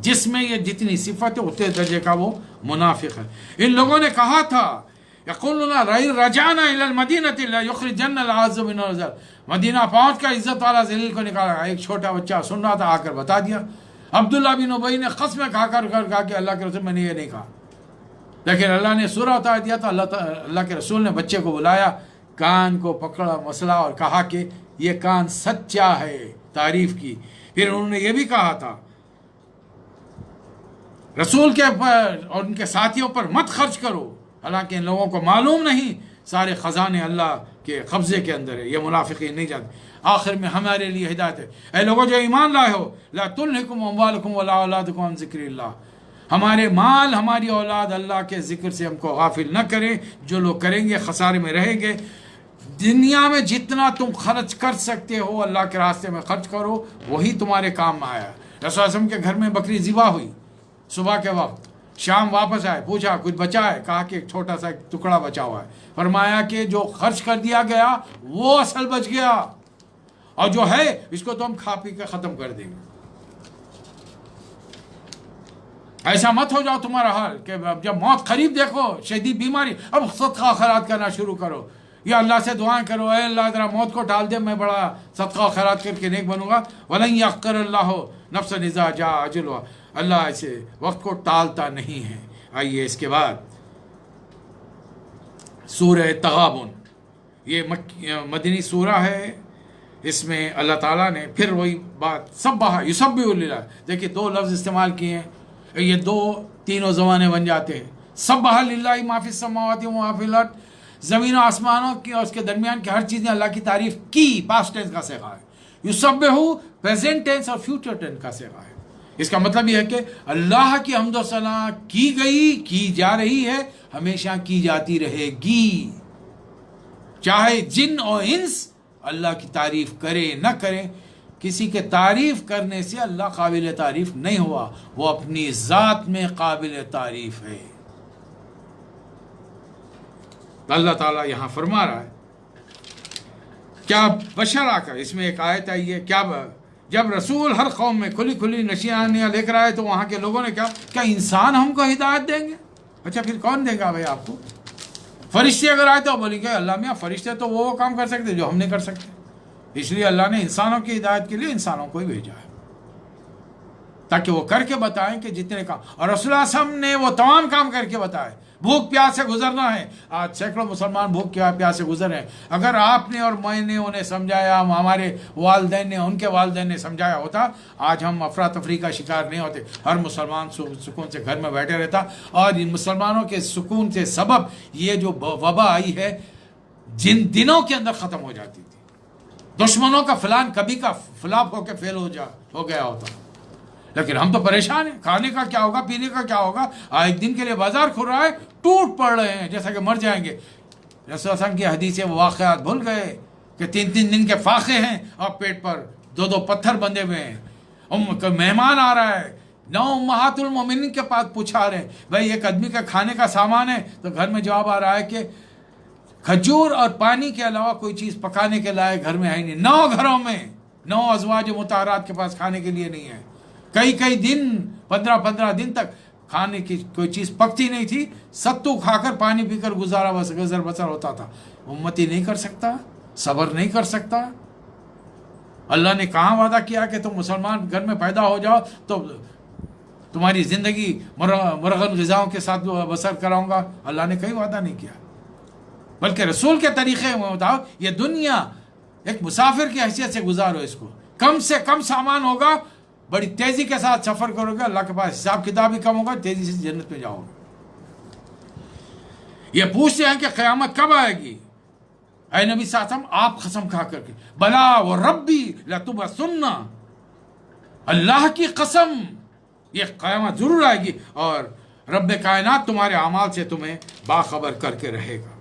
Speaker 1: جس میں یہ جتنی صفت ہے اتنے درجے کا وہ منافق ہے. ان لوگوں نے کہا تھا یقولون رجعنا الى المدینہ لیخرجن العز من الذل, مدینہ پہنچ کر عزت والا ذلیل کو نکالا. ایک چھوٹا بچہ سن رہا تھا, آ کر بتا دیا. عبداللہ بن ابی نے قسمیں کھا کر کہا کہ اللہ کے رسول میں نے یہ نہیں کہا. لیکن اللہ نے سورہ اتار دیا تو اللہ کے رسول نے بچے کو بلایا, کان کو پکڑا مسئلہ اور کہا کہ یہ کان سچا ہے, تعریف کی. پھر انہوں نے یہ بھی کہا تھا رسول کے پر اور ان کے ساتھیوں پر مت خرچ کرو, حالانکہ ان لوگوں کو معلوم نہیں سارے خزانے اللہ کے قبضے کے اندر ہے. یہ منافقین نہیں جانتے. آخر میں ہمارے لیے ہدایت ہے, اے لوگوں جو ایمان لائے ہو, لا تلہکم اموالکم ولا اولادکم عن ذکر اللہ, ہمارے مال ہماری اولاد اللہ کے ذکر سے ہم کو غافل نہ کریں. جو لوگ کریں گے خسارے میں رہیں گے. دنیا میں جتنا تم خرچ کر سکتے ہو اللہ کے راستے میں خرچ کرو, وہی تمہارے کام میں آیا. رسول اللہ علیہ وسلم کے گھر میں بکری ذبح ہوئی صبح کے وقت, شام واپس آئے, پوچھا کچھ بچا ہے, کہا کہ ایک چھوٹا سا ٹکڑا بچا ہوا ہے. فرمایا کہ جو خرچ کر دیا گیا وہ اصل بچ گیا, اور جو ہے اس کو تو ہم کھا پی کے ختم کر دیں گے. ایسا مت ہو جاؤ تمہارا حال کہ جب موت قریب دیکھو, شدید بیماری, اب صدقہ خیرات کرنا شروع کرو. یا اللہ سے دعائیں کرو، اے اللہ ذرا موت کو ٹال دے، میں بڑا صدقہ و خیرات کر کے نیک بنوں گا. وَلَن يَأْخِرَ اللَّهُ نَفْسًا إِذَا جَاءَ أَجَلُهَا، اللہ ایسے وقت کو ٹالتا نہیں ہے. آئیے اس کے بعد سورہ تغابن، یہ مدنی سورہ ہے. اس میں اللہ تعالیٰ نے پھر وہی بات سبح یسبح للہ، دیکھیے دو لفظ استعمال کیے ہیں، یہ دو تینوں زمانے بن جاتے ہیں. سبح للہ ما فی السماوات و ما فی الارض، زمین و آسمانوں کی اور اس کے درمیان کی ہر چیز نے اللہ کی تعریف کی، پاسٹ ٹینس کا صیغہ ہے. یسبح پریزنٹ ٹینس اور فیوچر ٹینس کا صیغہ ہے. اس کا مطلب یہ ہے کہ اللہ کی حمد و ثنا کی گئی، کی جا رہی ہے، ہمیشہ کی جاتی رہے گی. چاہے جن اور انس اللہ کی تعریف کرے نہ کرے، کسی کے تعریف کرنے سے اللہ قابل تعریف نہیں ہوا، وہ اپنی ذات میں قابل تعریف ہے. اللہ تعالیٰ یہاں فرما رہا ہے کیا بشر آ کر، اس میں ایک آیت آئی ہے، کیا جب رسول ہر قوم میں کھلی کھلی نشانیاں لے کر آئے تو وہاں کے لوگوں نے کیا انسان ہم کو ہدایت دیں گے؟ اچھا پھر کون دے گا بھائی آپ کو؟ فرشتے اگر آئے تو بولیں گے اللہ میاں فرشتے تو وہ کام کر سکتے جو ہم نہیں کر سکتے. اس لیے اللہ نے انسانوں کی ہدایت کے لیے انسانوں کو ہی بھیجا ہے تاکہ وہ کر کے بتائیں کہ جتنے کام، اور رسول اللہ صلی اللہ علیہ وسلم نے وہ تمام کام کر کے بتائے. بھوک پیاس سے گزرنا ہے، آج سینکڑوں مسلمان بھوک پیاس سے گزر رہے ہیں. اگر آپ نے اور میں نے انہیں سمجھایا، ہمارے والدین نے ان کے والدین نے سمجھایا ہوتا، آج ہم افراتفری کا شکار نہیں ہوتے. ہر مسلمان سکون سے گھر میں بیٹھے رہتا. اور ان مسلمانوں کے سکون سے سبب یہ جو وبا آئی ہے جن دنوں کے اندر ختم ہو جاتی تھی. دشمنوں کا فلان کبھی کا فلاپ ہو کے فیل ہو گیا ہوتا. لیکن ہم تو پریشان ہیں، کھانے کا کیا ہوگا، پینے کا کیا ہوگا. ایک دن کے لیے بازار کھل رہا ہے، ٹوٹ پڑ رہے ہیں جیسا کہ مر جائیں گے. رسول اللہ صلی اللہ علیہ وسلم کی حدیث وہ واقعات بھول گئے کہ 3 دن کے فاقے ہیں اور پیٹ پر 2 پتھر بندھے ہوئے ہیں. مہمان آ رہا ہے، 9 امہات المومنین کے پاس پوچھا رہے ہیں بھائی ایک آدمی کا کھانے کا سامان ہے، تو گھر میں جواب آ رہا ہے کہ کھجور اور پانی کے علاوہ کوئی چیز پکانے کے لائق گھر میں ہے نہیں. 9 گھروں میں 9 ازواج مطہرات کے پاس کھانے کے لیے نہیں ہے. کئی دن 15 دن تک کھانے کی کوئی چیز پکتی نہیں تھی. ستو کھا کر پانی پی کر گزر بسر ہوتا تھا. امتی نہیں کر سکتا، صبر نہیں کر سکتا. اللہ نے کہاں وعدہ کیا کہ تم مسلمان گھر میں پیدا ہو جاؤ تو تمہاری زندگی مرغن غذاؤں کے ساتھ بسر کراؤں گا؟ اللہ نے کہیں وعدہ نہیں کیا. بلکہ رسول کے طریقے میں بتاؤ یہ دنیا ایک مسافر کی حیثیت سے گزارو. اس کو کم سے کم سامان ہوگا، بڑی تیزی کے ساتھ سفر کرو گے، اللہ کے پاس حساب کتاب بھی کم ہوگا، تیزی سے جنت میں جاؤ گے. یہ پوچھتے ہیں کہ قیامت کب آئے گی؟ اے نبی صلی اللہ علیہ وسلم آپ قسم کھا کر کے بلا و ربی لتبعثن، اللہ کی قسم یہ قیامت ضرور آئے گی اور رب کائنات تمہارے اعمال سے تمہیں باخبر کر کے رہے گا.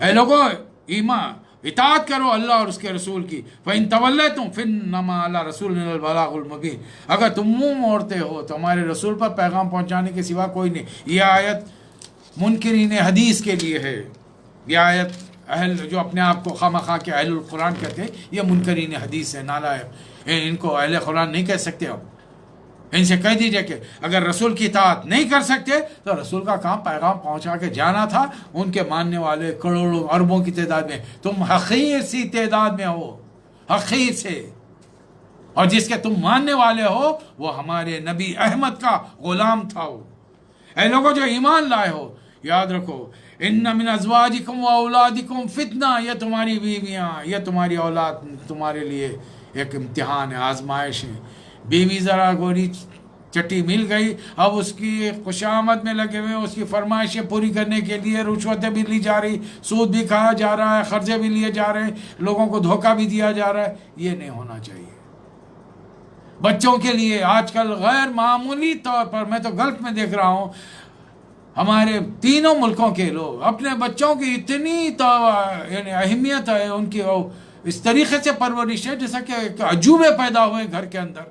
Speaker 1: اے لوگوں ایمان اطاعت کرو اللہ اور اس کے رسول کی. فَإِن تَوَلَّيْتُمْ فَإِنَّمَا عَلَىٰ رَسُولِنَا الْبَلَاغُ الْمُبِينُ، اگر تم منہ موڑتے ہو تو ہمارے رسول پر پیغام پہنچانے کے سوا کوئی نہیں. یہ آیت منکرین حدیث کے لیے ہے. یہ آیت اہل جو اپنے آپ کو خواہ مخواہ کے اہل القرآن کہتے ہیں، یہ منکرین حدیث ہے، نالائق. ان کو اہل قرآن نہیں کہہ سکتے. ہم ان سے کہہ دیجئے کہ اگر رسول کی اطاعت نہیں کر سکتے تو رسول کا کام پیغام پہنچا کے جانا تھا. ان کے ماننے والے کروڑوں اربوں کی تعداد میں، تم حقیر سی تعداد میں ہو، حقیر سے. اور جس کے تم ماننے والے ہو وہ ہمارے نبی احمد کا غلام تھا. اے لوگوں جو ایمان لائے ہو، یاد رکھو ان من ازواجکم و اولادکم فتنہ، یہ تمہاری بیویاں، یہ تمہاری اولاد تمہارے لیے ایک امتحان ہے، آزمائش ہے. بیوی ذرا گوری چٹی مل گئی، اب اس کی خوشامد میں لگے ہوئے، اس کی فرمائشیں پوری کرنے کے لیے رشوتیں بھی لی جا رہی، سود بھی کھایا جا رہا ہے، قرضے بھی لیے جا رہے ہیں، لوگوں کو دھوکہ بھی دیا جا رہا ہے. یہ نہیں ہونا چاہیے. بچوں کے لیے آج کل غیر معمولی طور پر، میں تو گلف میں دیکھ رہا ہوں، ہمارے تینوں ملکوں کے لوگ اپنے بچوں کی اتنی یعنی اہمیت ہے ان کی، اس طریقے سے پرورش ہے جیسا کہ عجوبے پیدا ہوئے گھر کے اندر.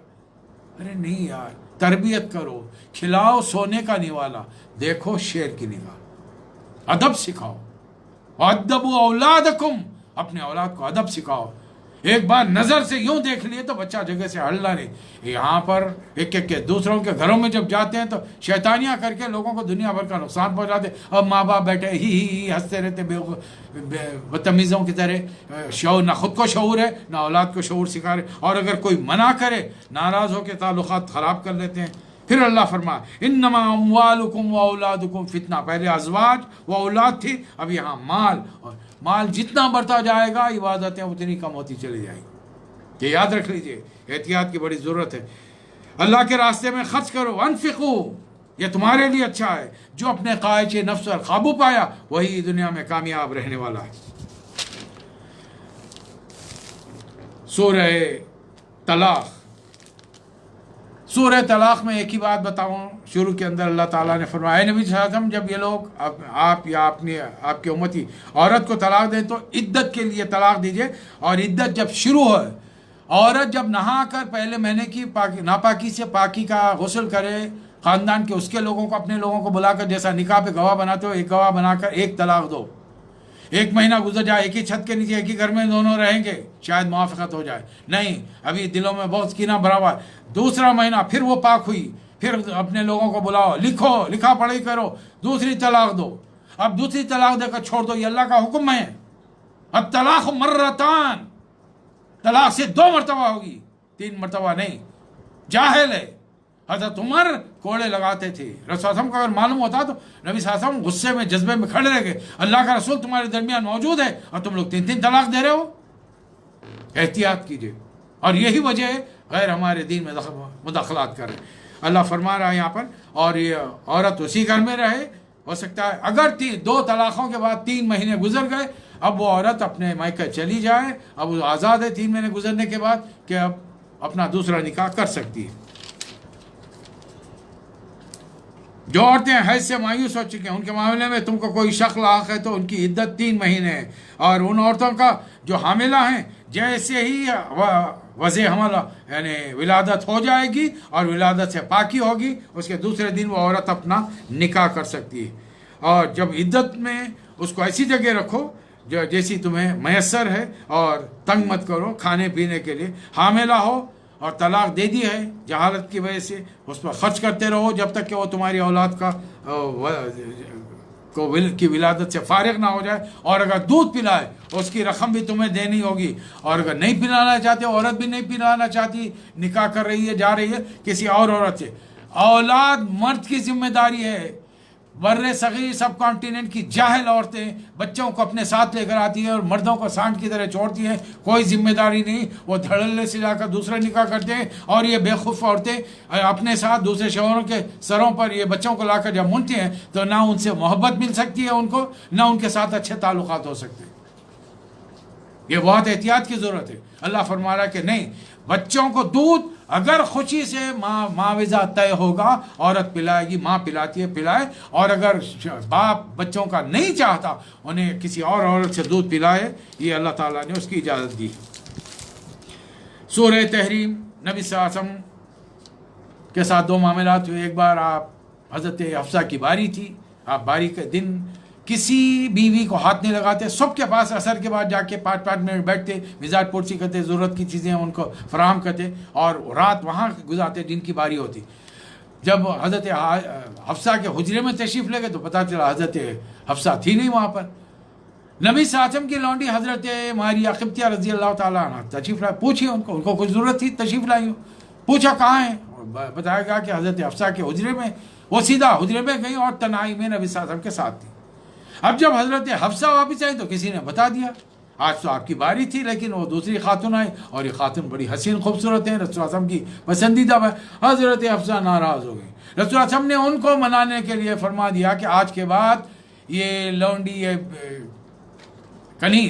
Speaker 1: ارے نہیں یار، تربیت کرو، کھلاؤ سونے کا نوالا، دیکھو شیر کی نگاہ، ادب سکھاؤ. وَأَدَّبُوا أَوْلَادَكُمْ، اپنے اولاد کو ادب سکھاؤ. ایک بار نظر سے یوں دیکھ لیے تو بچہ جگہ سے ہلنا نہیں. یہاں پر ایک ایک کے دوسروں کے گھروں میں جب جاتے ہیں تو شیطانیاں کر کے لوگوں کو دنیا بھر کا نقصان پہنچاتے. اب ماں باپ بیٹھے ہی ہنستے رہتے بدتمیزوں کی طرح. شعور نہ خود کو شعور ہے نہ اولاد کو شعور سکھا رہے. اور اگر کوئی منع کرے ناراض ہو کے تعلقات خراب کر لیتے ہیں. پھر اللہ فرما انما اموالکم و اولادکم فتنہ. پہلے ازواج و اولاد تھی, اب یہاں مال. اور مال جتنا بڑھتا جائے گا عبادتیں اتنی کم ہوتی چلی جائیں گی. یہ یاد رکھ لیجئے, احتیاط کی بڑی ضرورت ہے. اللہ کے راستے میں خرچ کرو. انفقوا, یہ تمہارے لیے اچھا ہے. جو اپنے خواہش نفس پر قابو پایا وہی دنیا میں کامیاب رہنے والا ہے. سورہ طلاق. سورہ طلاق میں ایک ہی بات بتاؤں. شروع کے اندر اللہ تعالیٰ نے فرمایا اے نبی صلی اللہ علیہ وسلم, جب یہ لوگ آپ یا آپ کی امتی عورت کو طلاق دیں تو عدت کے لیے طلاق دیجئے. اور عدت جب شروع ہو, عورت جب نہا کر پہلے مہینے کی ناپاکی سے پاکی کا غسل کرے, خاندان کے اس کے لوگوں کو اپنے لوگوں کو بلا کر جیسا نکاح پہ گواہ بناتے ہو, ایک گواہ بنا کر ایک طلاق دو. ایک مہینہ گزر جائے, ایک ہی چھت کے نیچے ایک ہی گھر میں دونوں رہیں گے, شاید موافقت ہو جائے. نہیں, ابھی دلوں میں بہت کینہ بھرا ہوا ہے. دوسرا مہینہ پھر وہ پاک ہوئی, پھر اپنے لوگوں کو بلاؤ, لکھا پڑھی کرو, دوسری طلاق دو. اب دوسری طلاق دے کر چھوڑ دو, یہ اللہ کا حکم ہے. اب طلاق مرتان, طلاق سے 2 مرتبہ ہوگی, 3 مرتبہ نہیں. جاہل ہے. حضرت عمر کوڑے لگاتے تھے. رسول صلی اللہ علیہ وسلم کو اگر معلوم ہوتا تو نبی صلی اللہ علیہ وسلم غصے میں جذبے میں کھڑے رہ گئے, اللہ کا رسول تمہارے درمیان موجود ہے اور تم لوگ 3 طلاق دے رہے ہو. احتیاط کیجئے. اور یہی وجہ ہے غیر ہمارے دین میں مداخلات کر رہے ہیں. اللہ فرما رہا ہے یہاں پر, اور یہ عورت اسی گھر میں رہے. ہو سکتا ہے اگر 2 طلاقوں کے بعد 3 مہینے گزر گئے, اب وہ عورت اپنے مائکہ چلی جائے, اب وہ آزاد ہے 3 مہینے گزرنے کے بعد کہ اب اپنا دوسرا نکاح کر سکتی ہے. جو عورتیں حیض سے مایوس ہو چکی ہیں ان کے معاملے میں تم کو کوئی شک لاحق ہے تو ان کی عدت 3 مہینے ہے. اور ان عورتوں کا جو حاملہ ہیں جیسے ہی وضع حمل یعنی ولادت ہو جائے گی اور ولادت سے پاکی ہوگی, اس کے دوسرے دن وہ عورت اپنا نکاح کر سکتی ہے. اور جب عدت میں اس کو ایسی جگہ رکھو جو جیسی تمہیں میسر ہے, اور تنگ مت کرو کھانے پینے کے لیے. حاملہ ہو اور طلاق دے دی ہے جہالت کی وجہ سے, اس پر خرچ کرتے رہو جب تک کہ وہ تمہاری اولاد کی ولادت سے فارغ نہ ہو جائے. اور اگر دودھ پلائے اس کی رقم بھی تمہیں دینی ہوگی. اور اگر نہیں پلانا چاہتے, عورت بھی نہیں پلانا چاہتی, نکاح کر رہی ہے, جا رہی ہے کسی اور عورت سے, اولاد مرد کی ذمہ داری ہے. بر صغیر سب کانٹیننٹ کی جاہل عورتیں بچوں کو اپنے ساتھ لے کر آتی ہیں اور مردوں کو سانٹ کی طرح چھوڑتی ہیں, کوئی ذمہ داری نہیں. وہ دھڑلے سے جا کر دوسرا نکاح کرتے ہیں. اور یہ بیوقوف عورتیں اپنے ساتھ دوسرے شوہروں کے سروں پر یہ بچوں کو لا کر جب منتی ہیں تو نہ ان سے محبت مل سکتی ہے ان کو, نہ ان کے ساتھ اچھے تعلقات ہو سکتے ہیں. یہ بہت احتیاط کی ضرورت ہے. اللہ فرما رہا ہے کہ نہیں, بچوں کو دودھ اگر خوشی سے معاوضہ طے ہوگا عورت پلائے گی, ماں پلاتی ہے پلائے. اور اگر باپ بچوں کا نہیں چاہتا انہیں کسی اور عورت سے دودھ پلائے, یہ اللہ تعالیٰ نے اس کی اجازت دی. سورہ تحریم. نبی صلی اللہ علیہ وسلم کے ساتھ 2 معاملات ہوئے. ایک بار آپ حضرت حفصہ کی باری تھی, آپ باری کے دن کسی بیوی کو ہاتھ نہیں لگاتے, سب کے پاس اثر کے بعد جا کے 5 منٹ بیٹھتے, مزاج پرسی کرتے, ضرورت کی چیزیں ان کو فراہم کرتے اور رات وہاں گزارتے جن کی باری ہوتی. جب حضرت حفصہ کے حجرے میں تشریف لے گئے تو پتہ چلا حضرت حفصہ تھی نہیں وہاں پر. نبی صلی اللہ علیہ وسلم کی لونڈی حضرت ماریہ قبطیہ رضی اللہ تعالیٰ عنہ تشریف لائے. پوچھیے ان کو کچھ ضرورت تھی تشریف لائی ہو, پوچھا کہاں ہیں, بتایا گیا کہ حضرت حفصہ کے حجرے میں. وہ سیدھا حجرے میں گئی اور تنہائی میں نبی صلی اللہ علیہ وسلم کے ساتھ تھی. اب جب حضرت حفصہ واپس آئی تو کسی نے بتا دیا آج تو آپ کی باری تھی, لیکن وہ دوسری خاتون آئی اور یہ خاتون بڑی حسین خوبصورت ہیں, رسول اللہ علیہ وسلم کی پسندیدہ. حضرت حفصہ ناراض ہو گئی. رسول اللہ علیہ وسلم نے ان کو منانے کے لیے فرما دیا کہ آج کے بعد یہ لونڈی یہ کنی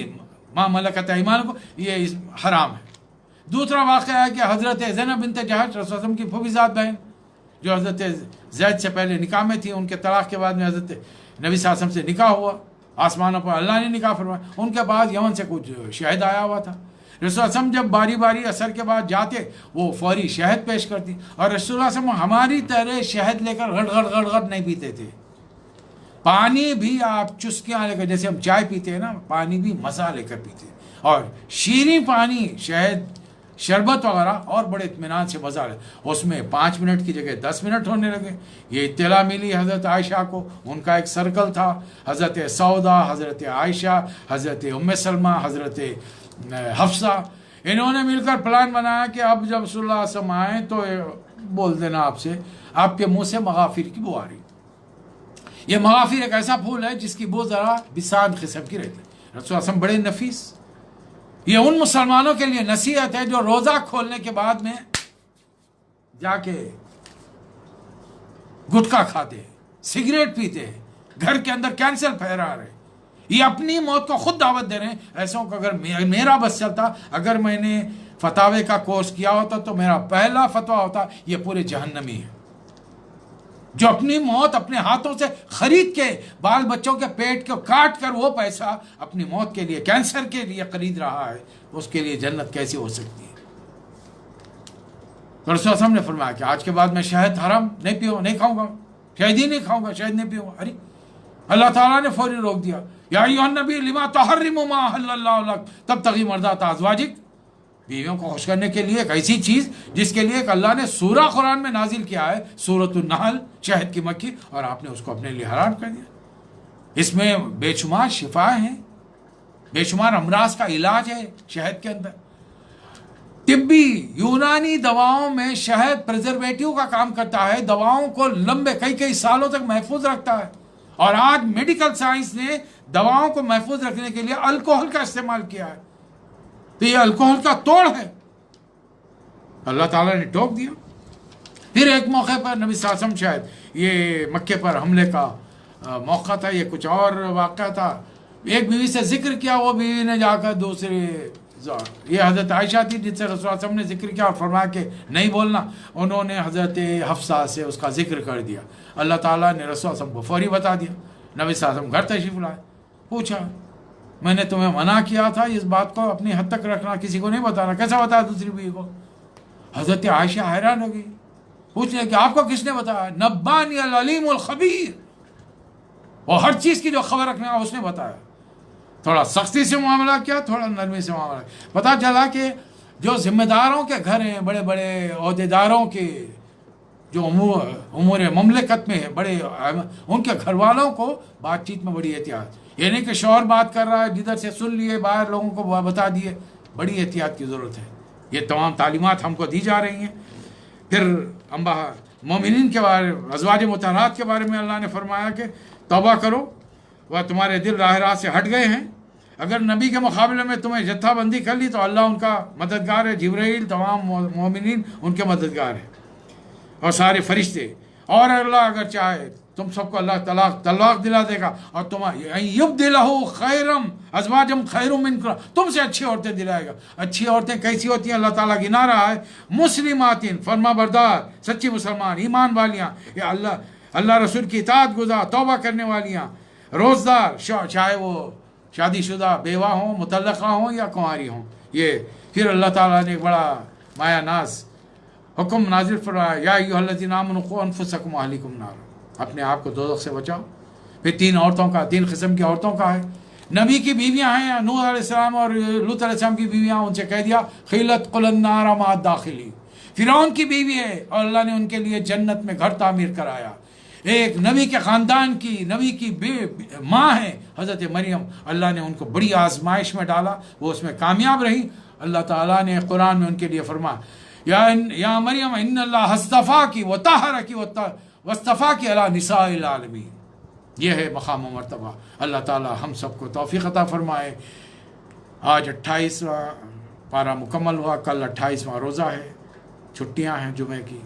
Speaker 1: ماں ملکت ایمان کو یہ حرام ہے. دوسرا واقعہ ہے کہ حضرت زینب بنت جہش رسول اللہ علیہ وسلم کی پھوپھی زاد بہن جو حضرت زید سے پہلے نکاح میں تھی, ان کے طلاق کے بعد میں حضرت نبی صلی اللہ علیہ وسلم سے نکاح ہوا, آسمانوں پر اللہ نے نکاح فرمایا. ان کے بعد یمن سے کچھ شہد آیا ہوا تھا. رسول اللہ علیہ وسلم جب باری باری اثر کے بعد جاتے وہ فوری شہد پیش کرتی, اور رسول اللہ علیہ وسلم ہماری طرح شہد لے کر گڑ گڑ نہیں پیتے تھے. پانی بھی آپ چسکیاں لے کر, جیسے ہم چائے پیتے ہیں نا, پانی بھی مزہ لے کر پیتے. اور شیریں پانی شہد شربت وغیرہ اور بڑے اطمینان سے مزہ لے. اس میں 5 منٹ کی جگہ 10 منٹ ہونے لگے. یہ اطلاع ملی حضرت عائشہ کو. ان کا ایک سرکل تھا، حضرت سودا، حضرت عائشہ، حضرت ام سلمہ، حضرت حفصہ. انہوں نے مل کر پلان بنایا کہ اب جب صلی اللہ علیہ وسلم آئیں تو بول دینا آپ سے، آپ کے منہ سے مغافر کی بو آ رہی. یہ مغافر ایک ایسا پھول ہے جس کی بو ذرا بسان قسم کی رہتی ہے. رسول اللہ علیہ وسلم بڑے نفیس. یہ ان مسلمانوں کے لیے نصیحت ہے جو روزہ کھولنے کے بعد میں جا کے گٹکا کھاتے ہیں، سگریٹ پیتے ہیں، گھر کے اندر کینسر پھیلا رہے. یہ اپنی موت کو خود دعوت دے رہے ہیں. ایسوں کو اگر میرا بس چلتا، اگر میں نے فتاوے کا کورس کیا ہوتا تو میرا پہلا فتویٰ ہوتا یہ پورے جہنمی ہیں. جو اپنی موت اپنے ہاتھوں سے خرید کے بال بچوں کے پیٹ کو کاٹ کر وہ پیسہ اپنی موت کے لیے، کینسر کے لیے خرید رہا ہے، اس کے لیے جنت کیسی ہو سکتی ہے؟ تو رسول اللہ نے فرمایا کہ آج کے بعد میں شہد حرام نہیں کھاؤں گا، شہد ہی نہیں کھاؤں گا، شہد نہیں پیوں گا. ارے اللہ تعالیٰ نے فوری روک دیا. یا ایھا النبی لما تحرم ما احل اللہ لک تبتغی مرضات ازواجک. بیویوں کو خوش کرنے کے لیے ایک ایسی چیز جس کے لیے ایک اللہ نے سورہ قرآن میں نازل کیا ہے، سورۃ النحل، شہد کی مکھی، اور آپ نے اس کو اپنے لیے حرام کر دیا. اس میں بے شمار شفا ہیں، بے شمار امراض کا علاج ہے شہد کے اندر. طبی یونانی دواؤں میں شہد پریزرویٹو کا کام کرتا ہے، دواؤں کو لمبے کئی سالوں تک محفوظ رکھتا ہے. اور آج میڈیکل سائنس نے دواؤں کو محفوظ رکھنے کے لیے الکوہل کا استعمال کیا ہے. تو یہ الکوہل کا توڑ ہے. اللہ تعالیٰ نے ٹوک دیا. پھر ایک موقع پر نبی صلی اللہ علیہ وسلم، شاید یہ مکے پر حملے کا موقع تھا، یہ کچھ اور واقعہ تھا، ایک بیوی سے ذکر کیا، وہ بیوی نے جا کر دوسرے، یہ حضرت عائشہ تھی جن سے رسول اللہ علیہ وسلم نے ذکر کیا اور فرمایا کہ نہیں بولنا. انہوں نے حضرت حفصہ سے اس کا ذکر کر دیا. اللہ تعالیٰ نے رسول اللہ علیہ وسلم کو فوری بتا دیا. نبی صلی اللہ علیہ وسلم گھر تشریف لائے. پوچھا میں نے تمہیں منع کیا تھا اس بات کو اپنی حد تک رکھنا، کسی کو نہیں بتانا. کیسا بتایا دوسری بیوی کو؟ حضرت عائشہ حیران ہو گئی، پوچھنے کہ آپ کو کس نے بتایا؟ نبانی العلیم الخبیر. وہ ہر چیز کی جو خبر رکھنے کا اس نے بتایا. تھوڑا سختی سے معاملہ کیا، تھوڑا نرمی سے معاملہ کیا. پتہ چلا کہ جو ذمہ داروں کے گھر ہیں، بڑے بڑے عہدیداروں کے جو امور مملکت میں بڑے، ان کے گھر والوں کو بات چیت میں بڑی احتیاط. یہ نہیں کہ شوہر بات کر رہا ہے جدھر سے سن لیے، باہر لوگوں کو بتا دیے. بڑی احتیاط کی ضرورت ہے. یہ تمام تعلیمات ہم کو دی جا رہی ہیں. پھر مومنین کے بارے، ازواج مطہرات کے بارے میں اللہ نے فرمایا کہ توبہ کرو، وہ تمہارے دل راہ راہ سے ہٹ گئے ہیں. اگر نبی کے مقابلے میں تمہیں جتھا بندی کر لی تو اللہ ان کا مددگار ہے. جبرائیل تمام مومنین ان کے مددگار ہیں، اور سارے فرشتے. اور اللہ اگر چاہے تم سب کو اللہ طلاق دلا دے گا، اور تم یبدلہ خیرم ازواجم خیر منکم، تم سے اچھی عورتیں دلائے گا. اچھی عورتیں کیسی ہوتی ہیں؟ اللہ تعالیٰ گنا رہا ہے، مسلماتن، فرما بردار، سچی مسلمان، ایمان والیاں، یا اللہ رسول کی اطاعت گزار، توبہ کرنے والیاں، روزدار، چاہے وہ شادی شدہ بیوہ ہوں، مطلقہ ہوں یا کنواری ہوں. یہ پھر اللہ تعالیٰ نے ایک بڑا مایا ناز حکم نازل فرمایا، یا ایھا الذین آمنوا قوا انفسکم واہلیکم نارا، اپنے آپ کو دوزخ سے بچاؤ. پھر 3 قسم کی عورتوں کا ہے. نبی کی بیویاں ہیں، نوح علیہ السلام اور لوط علیہ السلام کی بیویاں، ان سے کہہ دیا خیلت قل النار مع الداخلین. فرعون کی بیوی ہے اور اللہ نے ان کے لیے جنت میں گھر تعمیر کرایا. ایک نبی کے خاندان کی، نبی کی ماں ہے حضرت مریم، اللہ نے ان کو بڑی آزمائش میں ڈالا، وہ اس میں کامیاب رہی. اللہ تعالیٰ نے قرآن میں ان کے لیے فرمایا یا مریم ان اللہ اصطفاکی وطہرکی واصطفاکی علی نساء العالمین. یہ ہے مقام و مرتبہ. اللہ تعالیٰ ہم سب کو توفیق عطا فرمائے. آج 28واں پارہ مکمل ہوا، کل 28واں روزہ ہے، چھٹیاں ہیں جمعے کی.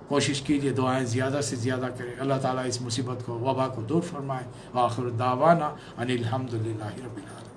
Speaker 1: کوشش کیجیے دعائیں زیادہ سے زیادہ کریں. اللہ تعالیٰ اس مصیبت کو، وبا کو دور فرمائے. وآخر دعوانا ان الحمد للہ رب العالمین.